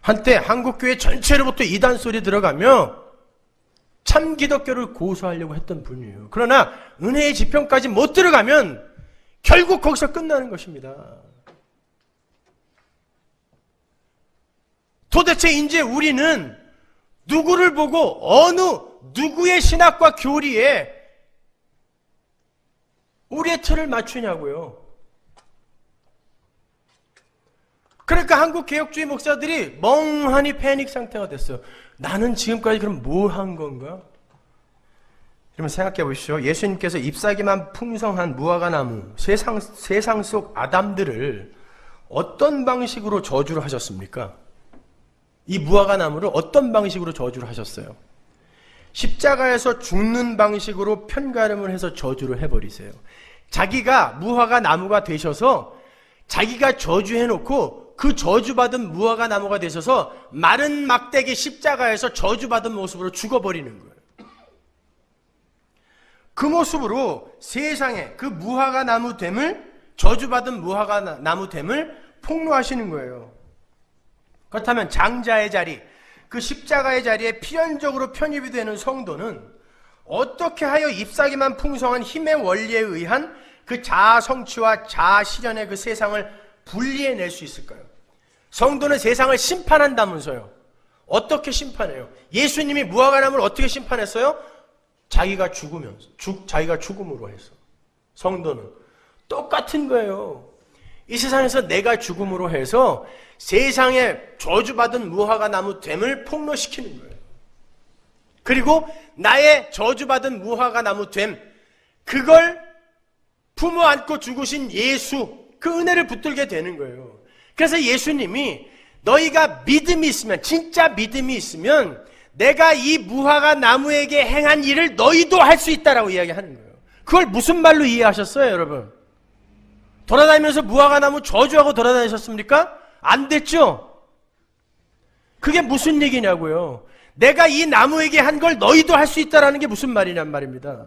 S1: 한때 한국교회 전체로부터 이단 소리 들어가며 참 기독교를 고수하려고 했던 분이에요. 그러나 은혜의 지평까지 못 들어가면 결국 거기서 끝나는 것입니다. 도대체 이제 우리는 누구를 보고 어느 누구의 신학과 교리에 우리의 틀을 맞추냐고요. 그러니까 한국 개혁주의 목사들이 멍하니 패닉 상태가 됐어요. 나는 지금까지 그럼 뭐 한 건가? 여러분 생각해 보십시오. 예수님께서 잎사귀만 풍성한 무화과 나무, 세상 속 아담들을 어떤 방식으로 저주를 하셨습니까? 이 무화과 나무를 어떤 방식으로 저주를 하셨어요? 십자가에서 죽는 방식으로 편가름을 해서 저주를 해버리세요. 자기가 무화과 나무가 되셔서 자기가 저주해놓고 그 저주받은 무화과 나무가 되셔서 마른 막대기 십자가에서 저주받은 모습으로 죽어버리는 거예요. 그 모습으로 세상에 그 무화과 나무됨을, 저주받은 무화과 나무됨을 폭로하시는 거예요. 그렇다면 장자의 자리, 그 십자가의 자리에 필연적으로 편입이 되는 성도는 어떻게 하여 잎사귀만 풍성한 힘의 원리에 의한 그 자아 성취와 자아 실현의 그 세상을 분리해낼 수 있을까요? 성도는 세상을 심판한다면서요. 어떻게 심판해요? 예수님이 무화과 나무를 어떻게 심판했어요? 자기가 죽으면서, 자기가 죽음으로 해서. 성도는 똑같은 거예요. 이 세상에서 내가 죽음으로 해서 세상에 저주받은 무화과 나무 됨을 폭로시키는 거예요. 그리고 나의 저주받은 무화과 나무 됨, 그걸 품어 안고 죽으신 예수, 그 은혜를 붙들게 되는 거예요. 그래서 예수님이 너희가 믿음이 있으면, 진짜 믿음이 있으면 내가 이 무화과 나무에게 행한 일을 너희도 할 수 있다라고 이야기하는 거예요. 그걸 무슨 말로 이해하셨어요, 여러분? 돌아다니면서 무화과 나무 저주하고 돌아다니셨습니까? 안 됐죠? 그게 무슨 얘기냐고요. 내가 이 나무에게 한 걸 너희도 할 수 있다라는 게 무슨 말이냔 말입니다.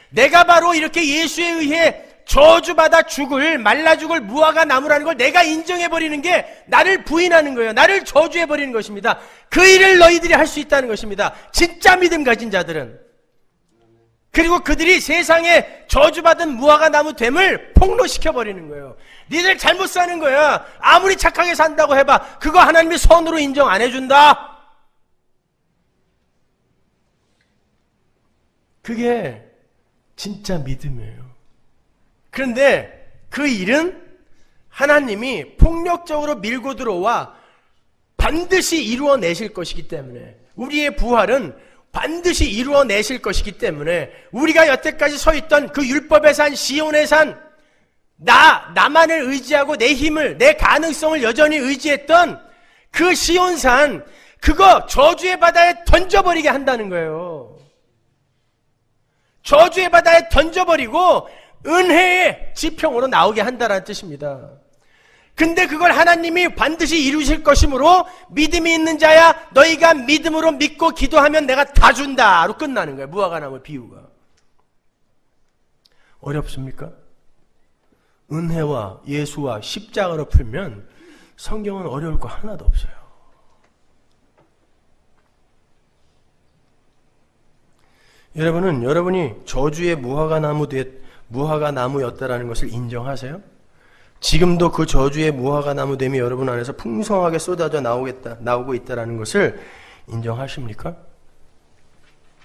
S1: 내가 바로 이렇게 예수에 의해 저주받아 죽을, 말라 죽을 무화과 나무라는 걸 내가 인정해버리는 게 나를 부인하는 거예요. 나를 저주해버리는 것입니다. 그 일을 너희들이 할 수 있다는 것입니다. 진짜 믿음 가진 자들은. 그리고 그들이 세상에 저주받은 무화과 나무 됨을 폭로시켜버리는 거예요. 니들 잘못 사는 거야. 아무리 착하게 산다고 해봐. 그거 하나님이 선으로 인정 안 해준다. 그게 진짜 믿음이에요. 그런데 그 일은 하나님이 폭력적으로 밀고 들어와 반드시 이루어내실 것이기 때문에, 우리의 부활은 반드시 이루어내실 것이기 때문에, 우리가 여태까지 서 있던 그 율법의 산, 시온의 산, 나만을 의지하고 내 힘을, 내 가능성을 여전히 의지했던 그 시온산, 그거 저주의 바다에 던져버리게 한다는 거예요. 저주의 바다에 던져버리고 은혜의 지평으로 나오게 한다는 뜻입니다. 근데 그걸 하나님이 반드시 이루실 것이므로 믿음이 있는 자야 너희가 믿음으로 믿고 기도하면 내가 다 준다로 끝나는 거예요. 무화과 나무 비유가. 어렵습니까? 은혜와 예수와 십자가로 풀면 성경은 어려울 거 하나도 없어요. 여러분은 여러분이 저주의 무화과 나무였다라는 것을 인정하세요? 지금도 그 저주의 무화과 나무됨이 여러분 안에서 풍성하게 쏟아져 나오고 있다라는 것을 인정하십니까?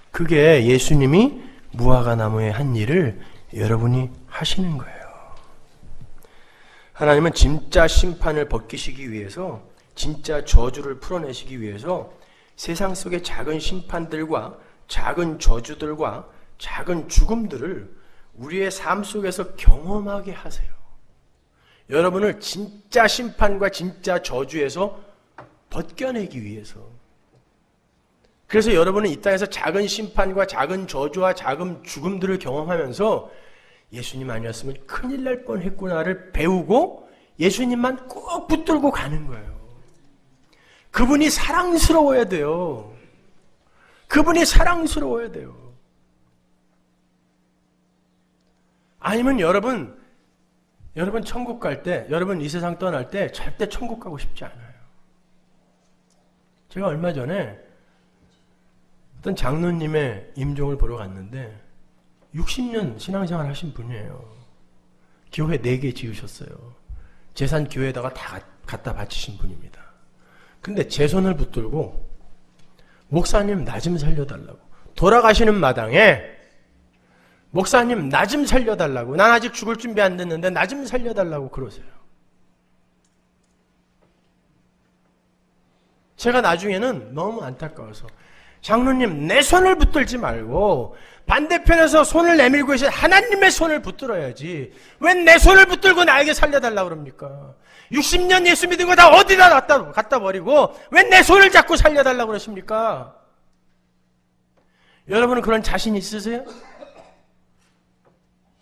S1: 그게 예수님이 무화과 나무에 한 일을 여러분이 하시는 거예요. 하나님은 진짜 심판을 벗기시기 위해서, 진짜 저주를 풀어내시기 위해서 세상 속의 작은 심판들과 작은 저주들과 작은 죽음들을 우리의 삶 속에서 경험하게 하세요. 여러분을 진짜 심판과 진짜 저주에서 벗겨내기 위해서. 그래서 여러분은 이 땅에서 작은 심판과 작은 저주와 작은 죽음들을 경험하면서 예수님 아니었으면 큰일 날 뻔했구나를 배우고 예수님만 꼭 붙들고 가는 거예요. 그분이 사랑스러워야 돼요. 그분이 사랑스러워야 돼요. 아니면 여러분 천국 갈 때, 여러분 이 세상 떠날 때 절대 천국 가고 싶지 않아요. 제가 얼마 전에 어떤 장로님의 임종을 보러 갔는데 60년 신앙생활 하신 분이에요. 교회 4개 지으셨어요. 재산 교회에다가 다 갖다 바치신 분입니다. 근데 제 손을 붙들고 목사님 나 좀 살려달라고, 돌아가시는 마당에 목사님 나 좀 살려달라고, 난 아직 죽을 준비 안 됐는데 나 좀 살려달라고 그러세요. 제가 나중에는 너무 안타까워서 장로님 내 손을 붙들지 말고 반대편에서 손을 내밀고 계신 하나님의 손을 붙들어야지 왜 내 손을 붙들고 나에게 살려달라고 그럽니까? 60년 예수 믿은 거 다 어디다 갖다 버리고 왜 내 손을 잡고 살려달라고 그러십니까? 여러분은 그런 자신 있으세요?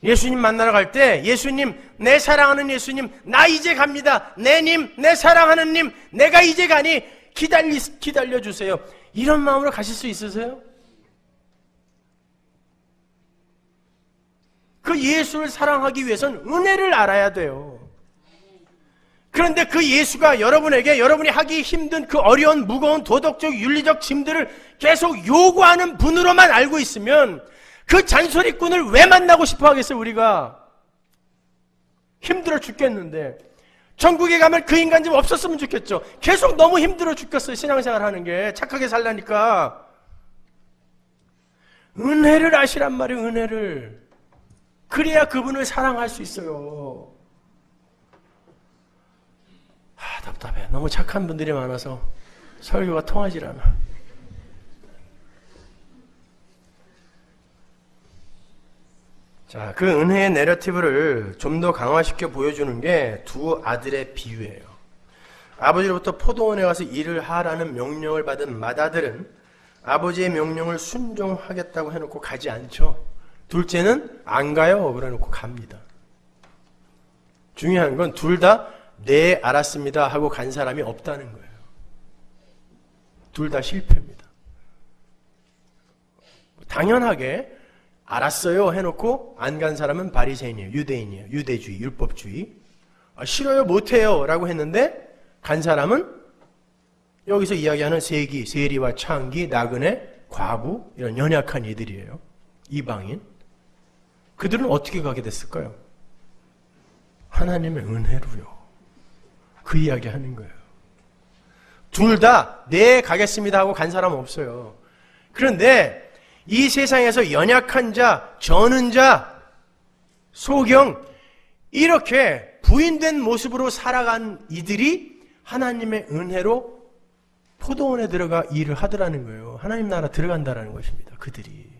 S1: 예수님 만나러 갈 때 예수님, 내 사랑하는 예수님, 나 이제 갑니다. 내 님, 내 사랑하는 님, 내가 이제 가니 기다려주세요. 이런 마음으로 가실 수 있으세요? 그 예수를 사랑하기 위해서는 은혜를 알아야 돼요. 그런데 그 예수가 여러분에게 여러분이 하기 힘든 그 어려운 무거운 도덕적 윤리적 짐들을 계속 요구하는 분으로만 알고 있으면 그 잔소리꾼을 왜 만나고 싶어 하겠어요 우리가? 힘들어 죽겠는데 천국에 가면 그 인간 좀 없었으면 좋겠죠. 계속 너무 힘들어 죽겠어요 신앙생활 하는 게. 착하게 살라니까. 은혜를 아시란 말이에요. 은혜를. 그래야 그분을 사랑할 수 있어요. 답답해. 너무 착한 분들이 많아서 설교가 통하질 않아. 자, 그 은혜의 내러티브를 좀 더 강화시켜 보여주는 게 두 아들의 비유예요. 아버지로부터 포도원에 가서 일을 하라는 명령을 받은 맏아들은 아버지의 명령을 순종하겠다고 해놓고 가지 않죠. 둘째는 안 가요. 그래놓고 갑니다. 중요한 건 둘 다 네, 알았습니다 하고 간 사람이 없다는 거예요. 둘 다 실패입니다. 당연하게 알았어요 해놓고 안 간 사람은 바리새인이에요. 유대인이에요. 유대주의, 율법주의. 싫어요, 못해요 라고 했는데 간 사람은 여기서 이야기하는 세기, 세리와 창기, 나그네, 과부 이런 연약한 이들이에요. 이방인. 그들은 어떻게 가게 됐을까요? 하나님의 은혜로요. 그 이야기 하는 거예요. 둘 다 네 가겠습니다 하고 간 사람은 없어요. 그런데 이 세상에서 연약한 자, 저는 자, 소경 이렇게 부인된 모습으로 살아간 이들이 하나님의 은혜로 포도원에 들어가 일을 하더라는 거예요. 하나님 나라 들어간다라는 것입니다. 그들이.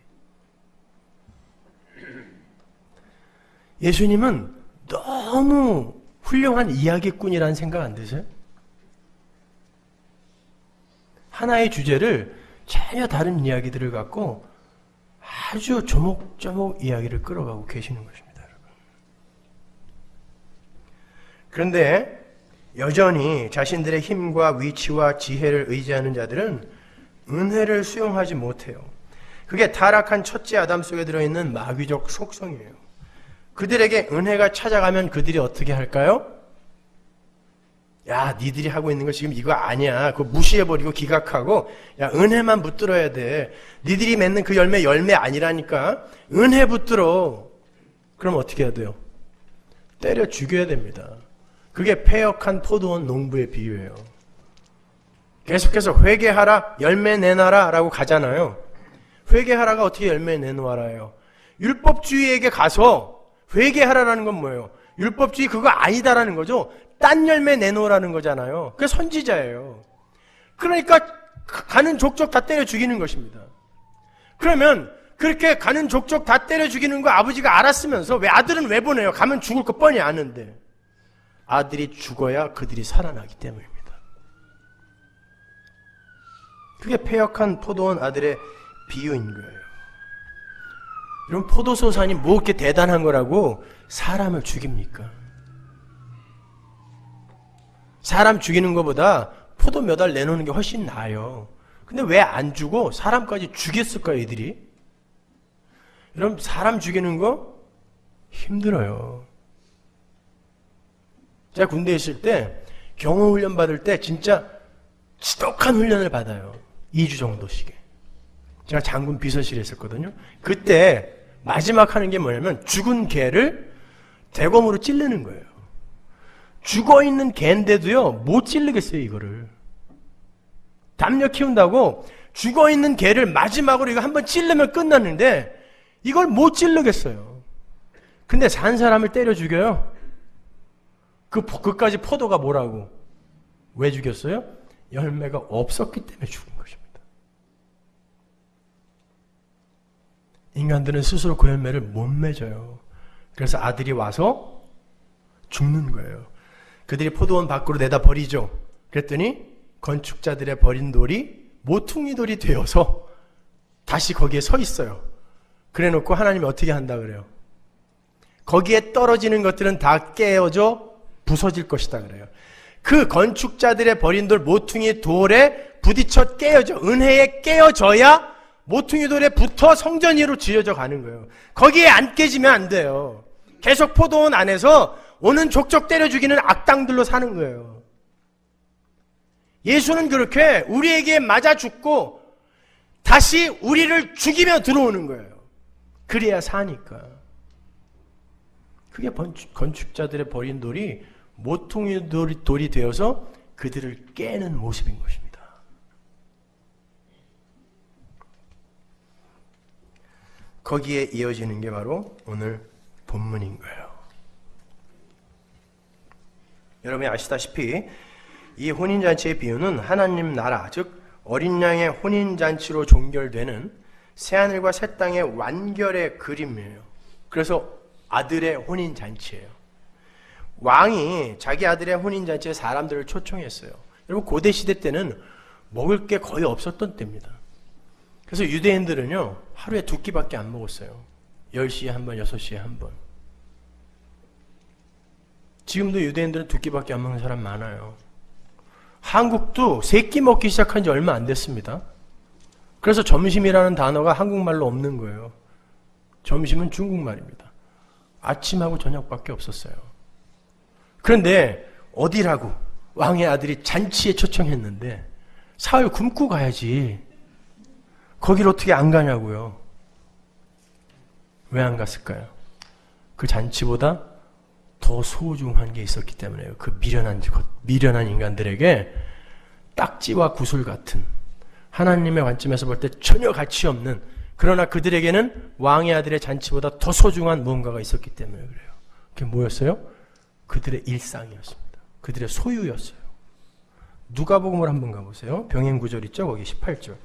S1: 예수님은 너무 훌륭한 이야기꾼이라는 생각 안 드세요? 하나의 주제를 전혀 다른 이야기들을 갖고 아주 조목조목 이야기를 끌어가고 계시는 것입니다, 여러분. 그런데 여전히 자신들의 힘과 위치와 지혜를 의지하는 자들은 은혜를 수용하지 못해요. 그게 타락한 첫째 아담 속에 들어있는 마귀적 속성이에요. 그들에게 은혜가 찾아가면 그들이 어떻게 할까요? 야, 니들이 하고 있는 거 지금 이거 아니야. 그거 무시해버리고 기각하고, 야, 은혜만 붙들어야 돼. 니들이 맺는 그 열매 아니라니까. 은혜 붙들어. 그럼 어떻게 해야 돼요? 때려 죽여야 됩니다. 그게 패역한 포도원 농부의 비유예요. 계속해서 회개하라, 열매 내놔라 라고 가잖아요. 회개하라가 어떻게 열매 내놓아라요? 율법주의에게 가서 회개하라라는 건 뭐예요? 율법주의 그거 아니다라는 거죠. 딴 열매 내놓으라는 거잖아요. 그게 선지자예요. 그러니까 가는 족족 다 때려 죽이는 것입니다. 그러면 그렇게 가는 족족 다 때려 죽이는 거 아버지가 알았으면서 왜 아들은 왜 보내요? 가면 죽을 거 뻔히 아는데. 아들이 죽어야 그들이 살아나기 때문입니다. 그게 패역한 포도원 아들의 비유인 거예요. 이런 포도소산이 뭐 이렇게 대단한 거라고 사람을 죽입니까? 사람 죽이는 것보다 포도 몇 알 내놓는 게 훨씬 나아요. 근데 왜 안 주고 사람까지 죽였을까요, 이들이? 여러분, 사람 죽이는 거 힘들어요. 제가 군대에 있을 때 경호훈련 받을 때 진짜 지독한 훈련을 받아요. 2주 정도씩에. 제가 장군 비서실에 있었거든요. 그때 마지막 하는 게 뭐냐면 죽은 개를 대검으로 찌르는 거예요. 죽어있는 개인데도요 못 찌르겠어요. 이거를 담력 키운다고 죽어있는 개를 마지막으로 이거 한번 찌르면 끝났는데 이걸 못 찌르겠어요. 근데 산 사람을 때려 죽여요. 그까지 포도가 뭐라고? 왜 죽였어요? 열매가 없었기 때문에 죽은 것입니다. 인간들은 스스로 그 열매를 못 맺어요. 그래서 아들이 와서 죽는 거예요. 그들이 포도원 밖으로 내다 버리죠. 그랬더니 건축자들의 버린 돌이 모퉁이 돌이 되어서 다시 거기에 서 있어요. 그래 놓고 하나님이 어떻게 한다 그래요? 거기에 떨어지는 것들은 다 깨어져 부서질 것이다 그래요. 그 건축자들의 버린 돌 모퉁이 돌에 부딪혀 깨어져, 은혜에 깨어져야 모퉁이 돌에 붙어 성전 위로 지어져 가는 거예요. 거기에 안 깨지면 안 돼요. 계속 포도원 안에서 오는 족족 때려 죽이는 악당들로 사는 거예요. 예수는 그렇게 우리에게 맞아 죽고 다시 우리를 죽이며 들어오는 거예요. 그래야 사니까. 그게 건축자들의 버린 돌이 모퉁이 돌이 되어서 그들을 깨는 모습인 것입니다. 거기에 이어지는 게 바로 오늘 본문인 거예요. 여러분이 아시다시피 이 혼인잔치의 비유는 하나님 나라, 즉 어린 양의 혼인잔치로 종결되는 새하늘과 새 땅의 완결의 그림이에요. 그래서 아들의 혼인잔치예요. 왕이 자기 아들의 혼인잔치에 사람들을 초청했어요. 여러분 고대 시대 때는 먹을 게 거의 없었던 때입니다. 그래서 유대인들은요 하루에 2끼밖에 안 먹었어요. 10시에 한 번, 6시에 한 번. 지금도 유대인들은 2끼밖에 안 먹는 사람 많아요. 한국도 3끼 먹기 시작한 지 얼마 안 됐습니다. 그래서 점심이라는 단어가 한국말로 없는 거예요. 점심은 중국말입니다. 아침하고 저녁밖에 없었어요. 그런데 어디라고 왕의 아들이 잔치에 초청했는데 사흘 굶고 가야지. 거길 어떻게 안 가냐고요. 왜 안 갔을까요? 그 잔치보다 더 소중한 게 있었기 때문에요. 그 미련한 인간들에게 딱지와 구슬 같은 하나님의 관점에서 볼 때 전혀 가치 없는, 그러나 그들에게는 왕의 아들의 잔치보다 더 소중한 무언가가 있었기 때문에 그래요. 그게 뭐였어요? 그들의 일상이었습니다. 그들의 소유였어요. 누가복음을 한번 가보세요. 병행 구절 있죠? 거기 18절.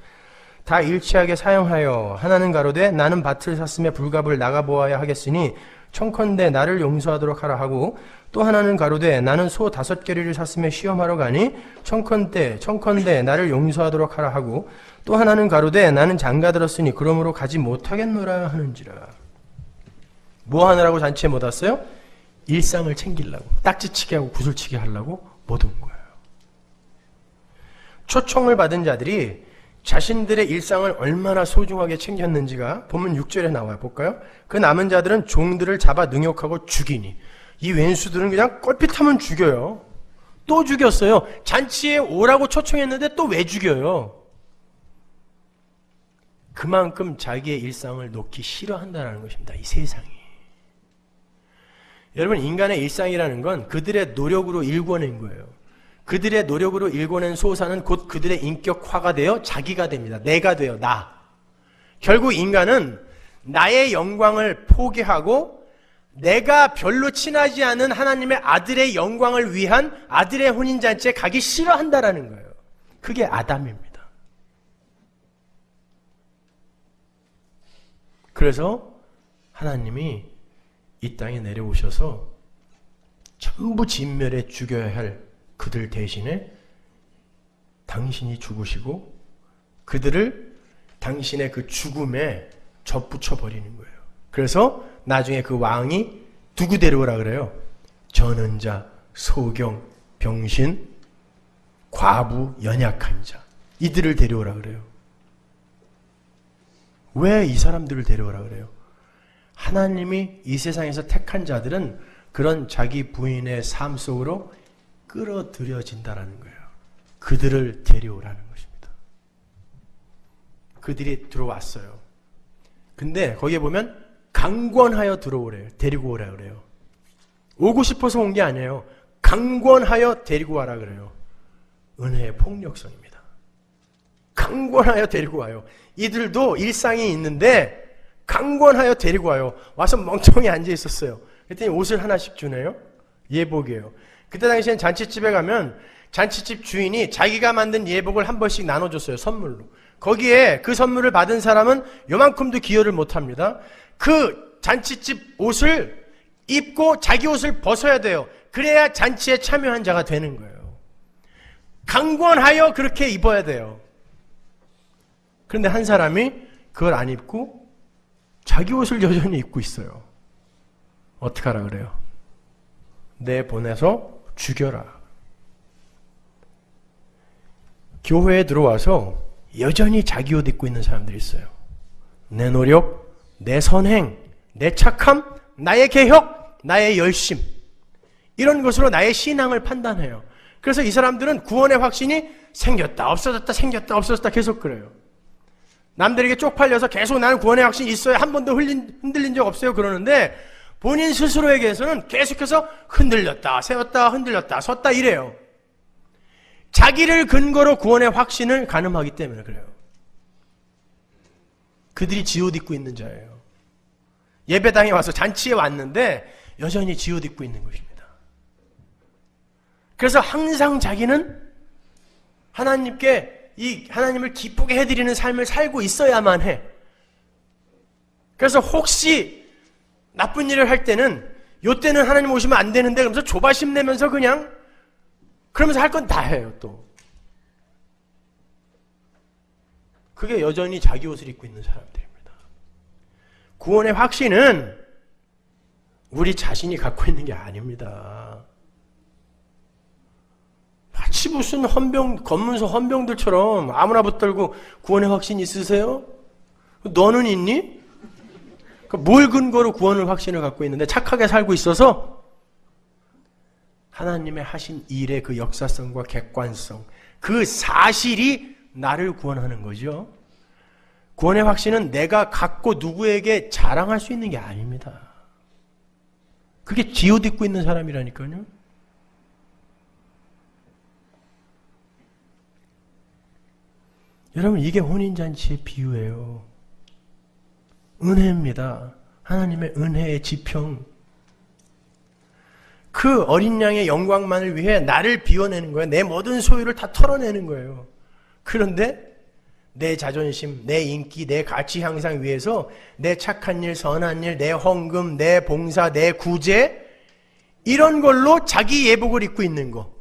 S1: 다 일치하게 사용하여 하나는 가로되 나는 밭을 샀음에 불갑을 나가보아야 하겠으니 청컨대 나를 용서하도록 하라 하고, 또 하나는 가로되 나는 소 5겨리를 샀음에 시험하러 가니 청컨대 나를 용서하도록 하라 하고, 또 하나는 가로되 나는 장가들었으니 그러므로 가지 못하겠노라 하는지라. 뭐 하느라고 잔치에 못 왔어요? 일상을 챙기려고, 딱지치게 하고 구슬치게 하려고 못 온 거예요. 초청을 받은 자들이 자신들의 일상을 얼마나 소중하게 챙겼는지가 본문 6절에 나와요. 볼까요? 그 남은 자들은 종들을 잡아 능욕하고 죽이니, 이 왼수들은 그냥 껄핏하면 죽여요. 또 죽였어요. 잔치에 오라고 초청했는데 또 왜 죽여요? 그만큼 자기의 일상을 놓기 싫어한다는 것입니다. 이 세상이. 여러분, 인간의 일상이라는 건 그들의 노력으로 일궈낸 거예요. 그들의 노력으로 일궈낸 소사는 곧 그들의 인격화가 되어 자기가 됩니다. 내가 돼요. 나. 결국 인간은 나의 영광을 포기하고 내가 별로 친하지 않은 하나님의 아들의 영광을 위한 아들의 혼인잔치에 가기 싫어한다라는 거예요. 그게 아담입니다. 그래서 하나님이 이 땅에 내려오셔서 전부 진멸해 죽여야 할 그들 대신에 당신이 죽으시고 그들을 당신의 그 죽음에 접붙여 버리는 거예요. 그래서 나중에 그 왕이 누구 데려오라 그래요? 전원자, 소경, 병신, 과부, 연약한 자, 이들을 데려오라 그래요. 왜 이 사람들을 데려오라 그래요? 하나님이 이 세상에서 택한 자들은 그런 자기 부인의 삶 속으로 끌어들여진다라는 거예요. 그들을 데려오라는 것입니다. 그들이 들어왔어요. 근데 거기에 보면 강권하여 들어오래요. 데리고 오라 그래요. 오고 싶어서 온 게 아니에요. 강권하여 데리고 와라 그래요. 은혜의 폭력성입니다. 강권하여 데리고 와요. 이들도 일상이 있는데 강권하여 데리고 와요. 와서 멍청히 앉아 있었어요. 그랬더니 옷을 하나씩 주네요. 예복이에요. 그때 당시엔 잔치집에 가면 잔치집 주인이 자기가 만든 예복을 한 번씩 나눠줬어요. 선물로. 거기에 그 선물을 받은 사람은 요만큼도 기여를 못합니다. 그 잔치집 옷을 입고 자기 옷을 벗어야 돼요. 그래야 잔치에 참여한 자가 되는 거예요. 강권하여 그렇게 입어야 돼요. 그런데 한 사람이 그걸 안 입고 자기 옷을 여전히 입고 있어요. 어떻게 하라 그래요? 내보내서 죽여라. 교회에 들어와서 여전히 자기 옷 입고 있는 사람들이 있어요. 내 노력, 내 선행, 내 착함, 나의 개혁, 나의 열심, 이런 것으로 나의 신앙을 판단해요. 그래서 이 사람들은 구원의 확신이 생겼다 없어졌다 생겼다 없어졌다 계속 그래요. 남들에게 쪽팔려서 계속 나는 구원의 확신이 있어요, 한 번도 흔들린 적 없어요 그러는데, 본인 스스로에게서는 계속해서 흔들렸다 세웠다 흔들렸다 섰다 이래요. 자기를 근거로 구원의 확신을 가늠하기 때문에 그래요. 그들이 지옷 입고 있는 자예요. 예배당에 와서 잔치에 왔는데 여전히 지옷 입고 있는 것입니다. 그래서 항상 자기는 하나님께 이 하나님을 기쁘게 해드리는 삶을 살고 있어야만 해. 그래서 혹시 나쁜 일을 할 때는 요때는 하나님 오시면 안 되는데 그러면서 조바심 내면서 그냥 그러면서 할 건 다 해요. 또 그게 여전히 자기 옷을 입고 있는 사람들입니다. 구원의 확신은 우리 자신이 갖고 있는 게 아닙니다. 마치 무슨 검문소 헌병들처럼 아무나 붙들고 구원의 확신 있으세요? 너는 있니? 뭘 근거로 구원의 확신을 갖고 있는데 착하게 살고 있어서 하나님의 하신 일의 그 역사성과 객관성, 그 사실이 나를 구원하는 거죠. 구원의 확신은 내가 갖고 누구에게 자랑할 수 있는 게 아닙니다. 그게 지옷 입고 있는 사람이라니까요. 여러분, 이게 혼인잔치의 비유예요. 은혜입니다. 하나님의 은혜의 지평. 그 어린 양의 영광만을 위해 나를 비워내는 거예요. 내 모든 소유를 다 털어내는 거예요. 그런데 내 자존심, 내 인기, 내 가치 향상 위해서 내 착한 일, 선한 일, 내 헌금, 내 봉사, 내 구제, 이런 걸로 자기 예복을 입고 있는 거.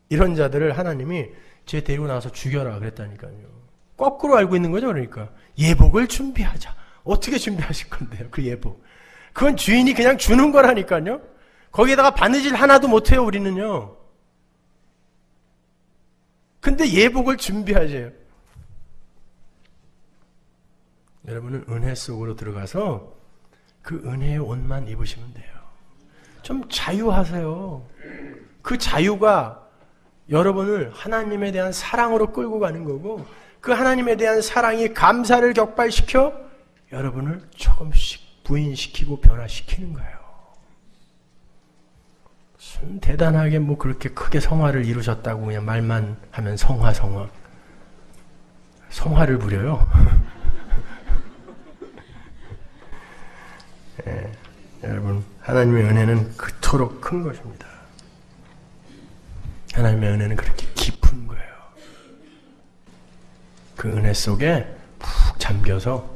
S1: 이런 자들을 하나님이 쟤 데리고 나와서 죽여라 그랬다니까요. 거꾸로 알고 있는 거죠. 그러니까 예복을 준비하자. 어떻게 준비하실 건데요? 그 예복. 그건 주인이 그냥 주는 거라니까요. 거기에다가 바느질 하나도 못해요. 우리는요. 근데 예복을 준비하세요. 여러분은 은혜 속으로 들어가서 그 은혜의 옷만 입으시면 돼요. 좀 자유하세요. 그 자유가 여러분을 하나님에 대한 사랑으로 끌고 가는 거고, 그 하나님에 대한 사랑이 감사를 격발시켜 여러분을 조금씩 부인시키고 변화시키는 거예요. 무슨 대단하게 뭐 그렇게 크게 성화를 이루셨다고 그냥 말만 하면 성화를 부려요. 네, 여러분, 하나님의 은혜는 그토록 큰 것입니다. 하나님의 은혜는 그렇게 깊은 거예요. 그 은혜 속에 푹 잠겨서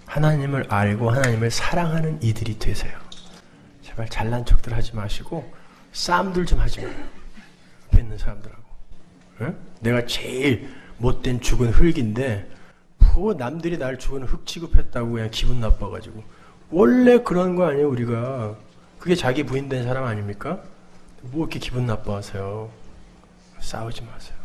S1: 하나님을 알고 하나님을 사랑하는 이들이 되세요. 제발 잘난 척들 하지 마시고 싸움들 좀 하지 마요. 옆에 있는 사람들하고. 응? 내가 제일 못된 죽은 흙인데 뭐 남들이 날 죽은 흙 취급했다고 그냥 기분 나빠가지고. 원래 그런 거 아니에요, 우리가. 그게 자기 부인된 사람 아닙니까? 뭐 이렇게 기분 나빠하세요? 싸우지 마세요.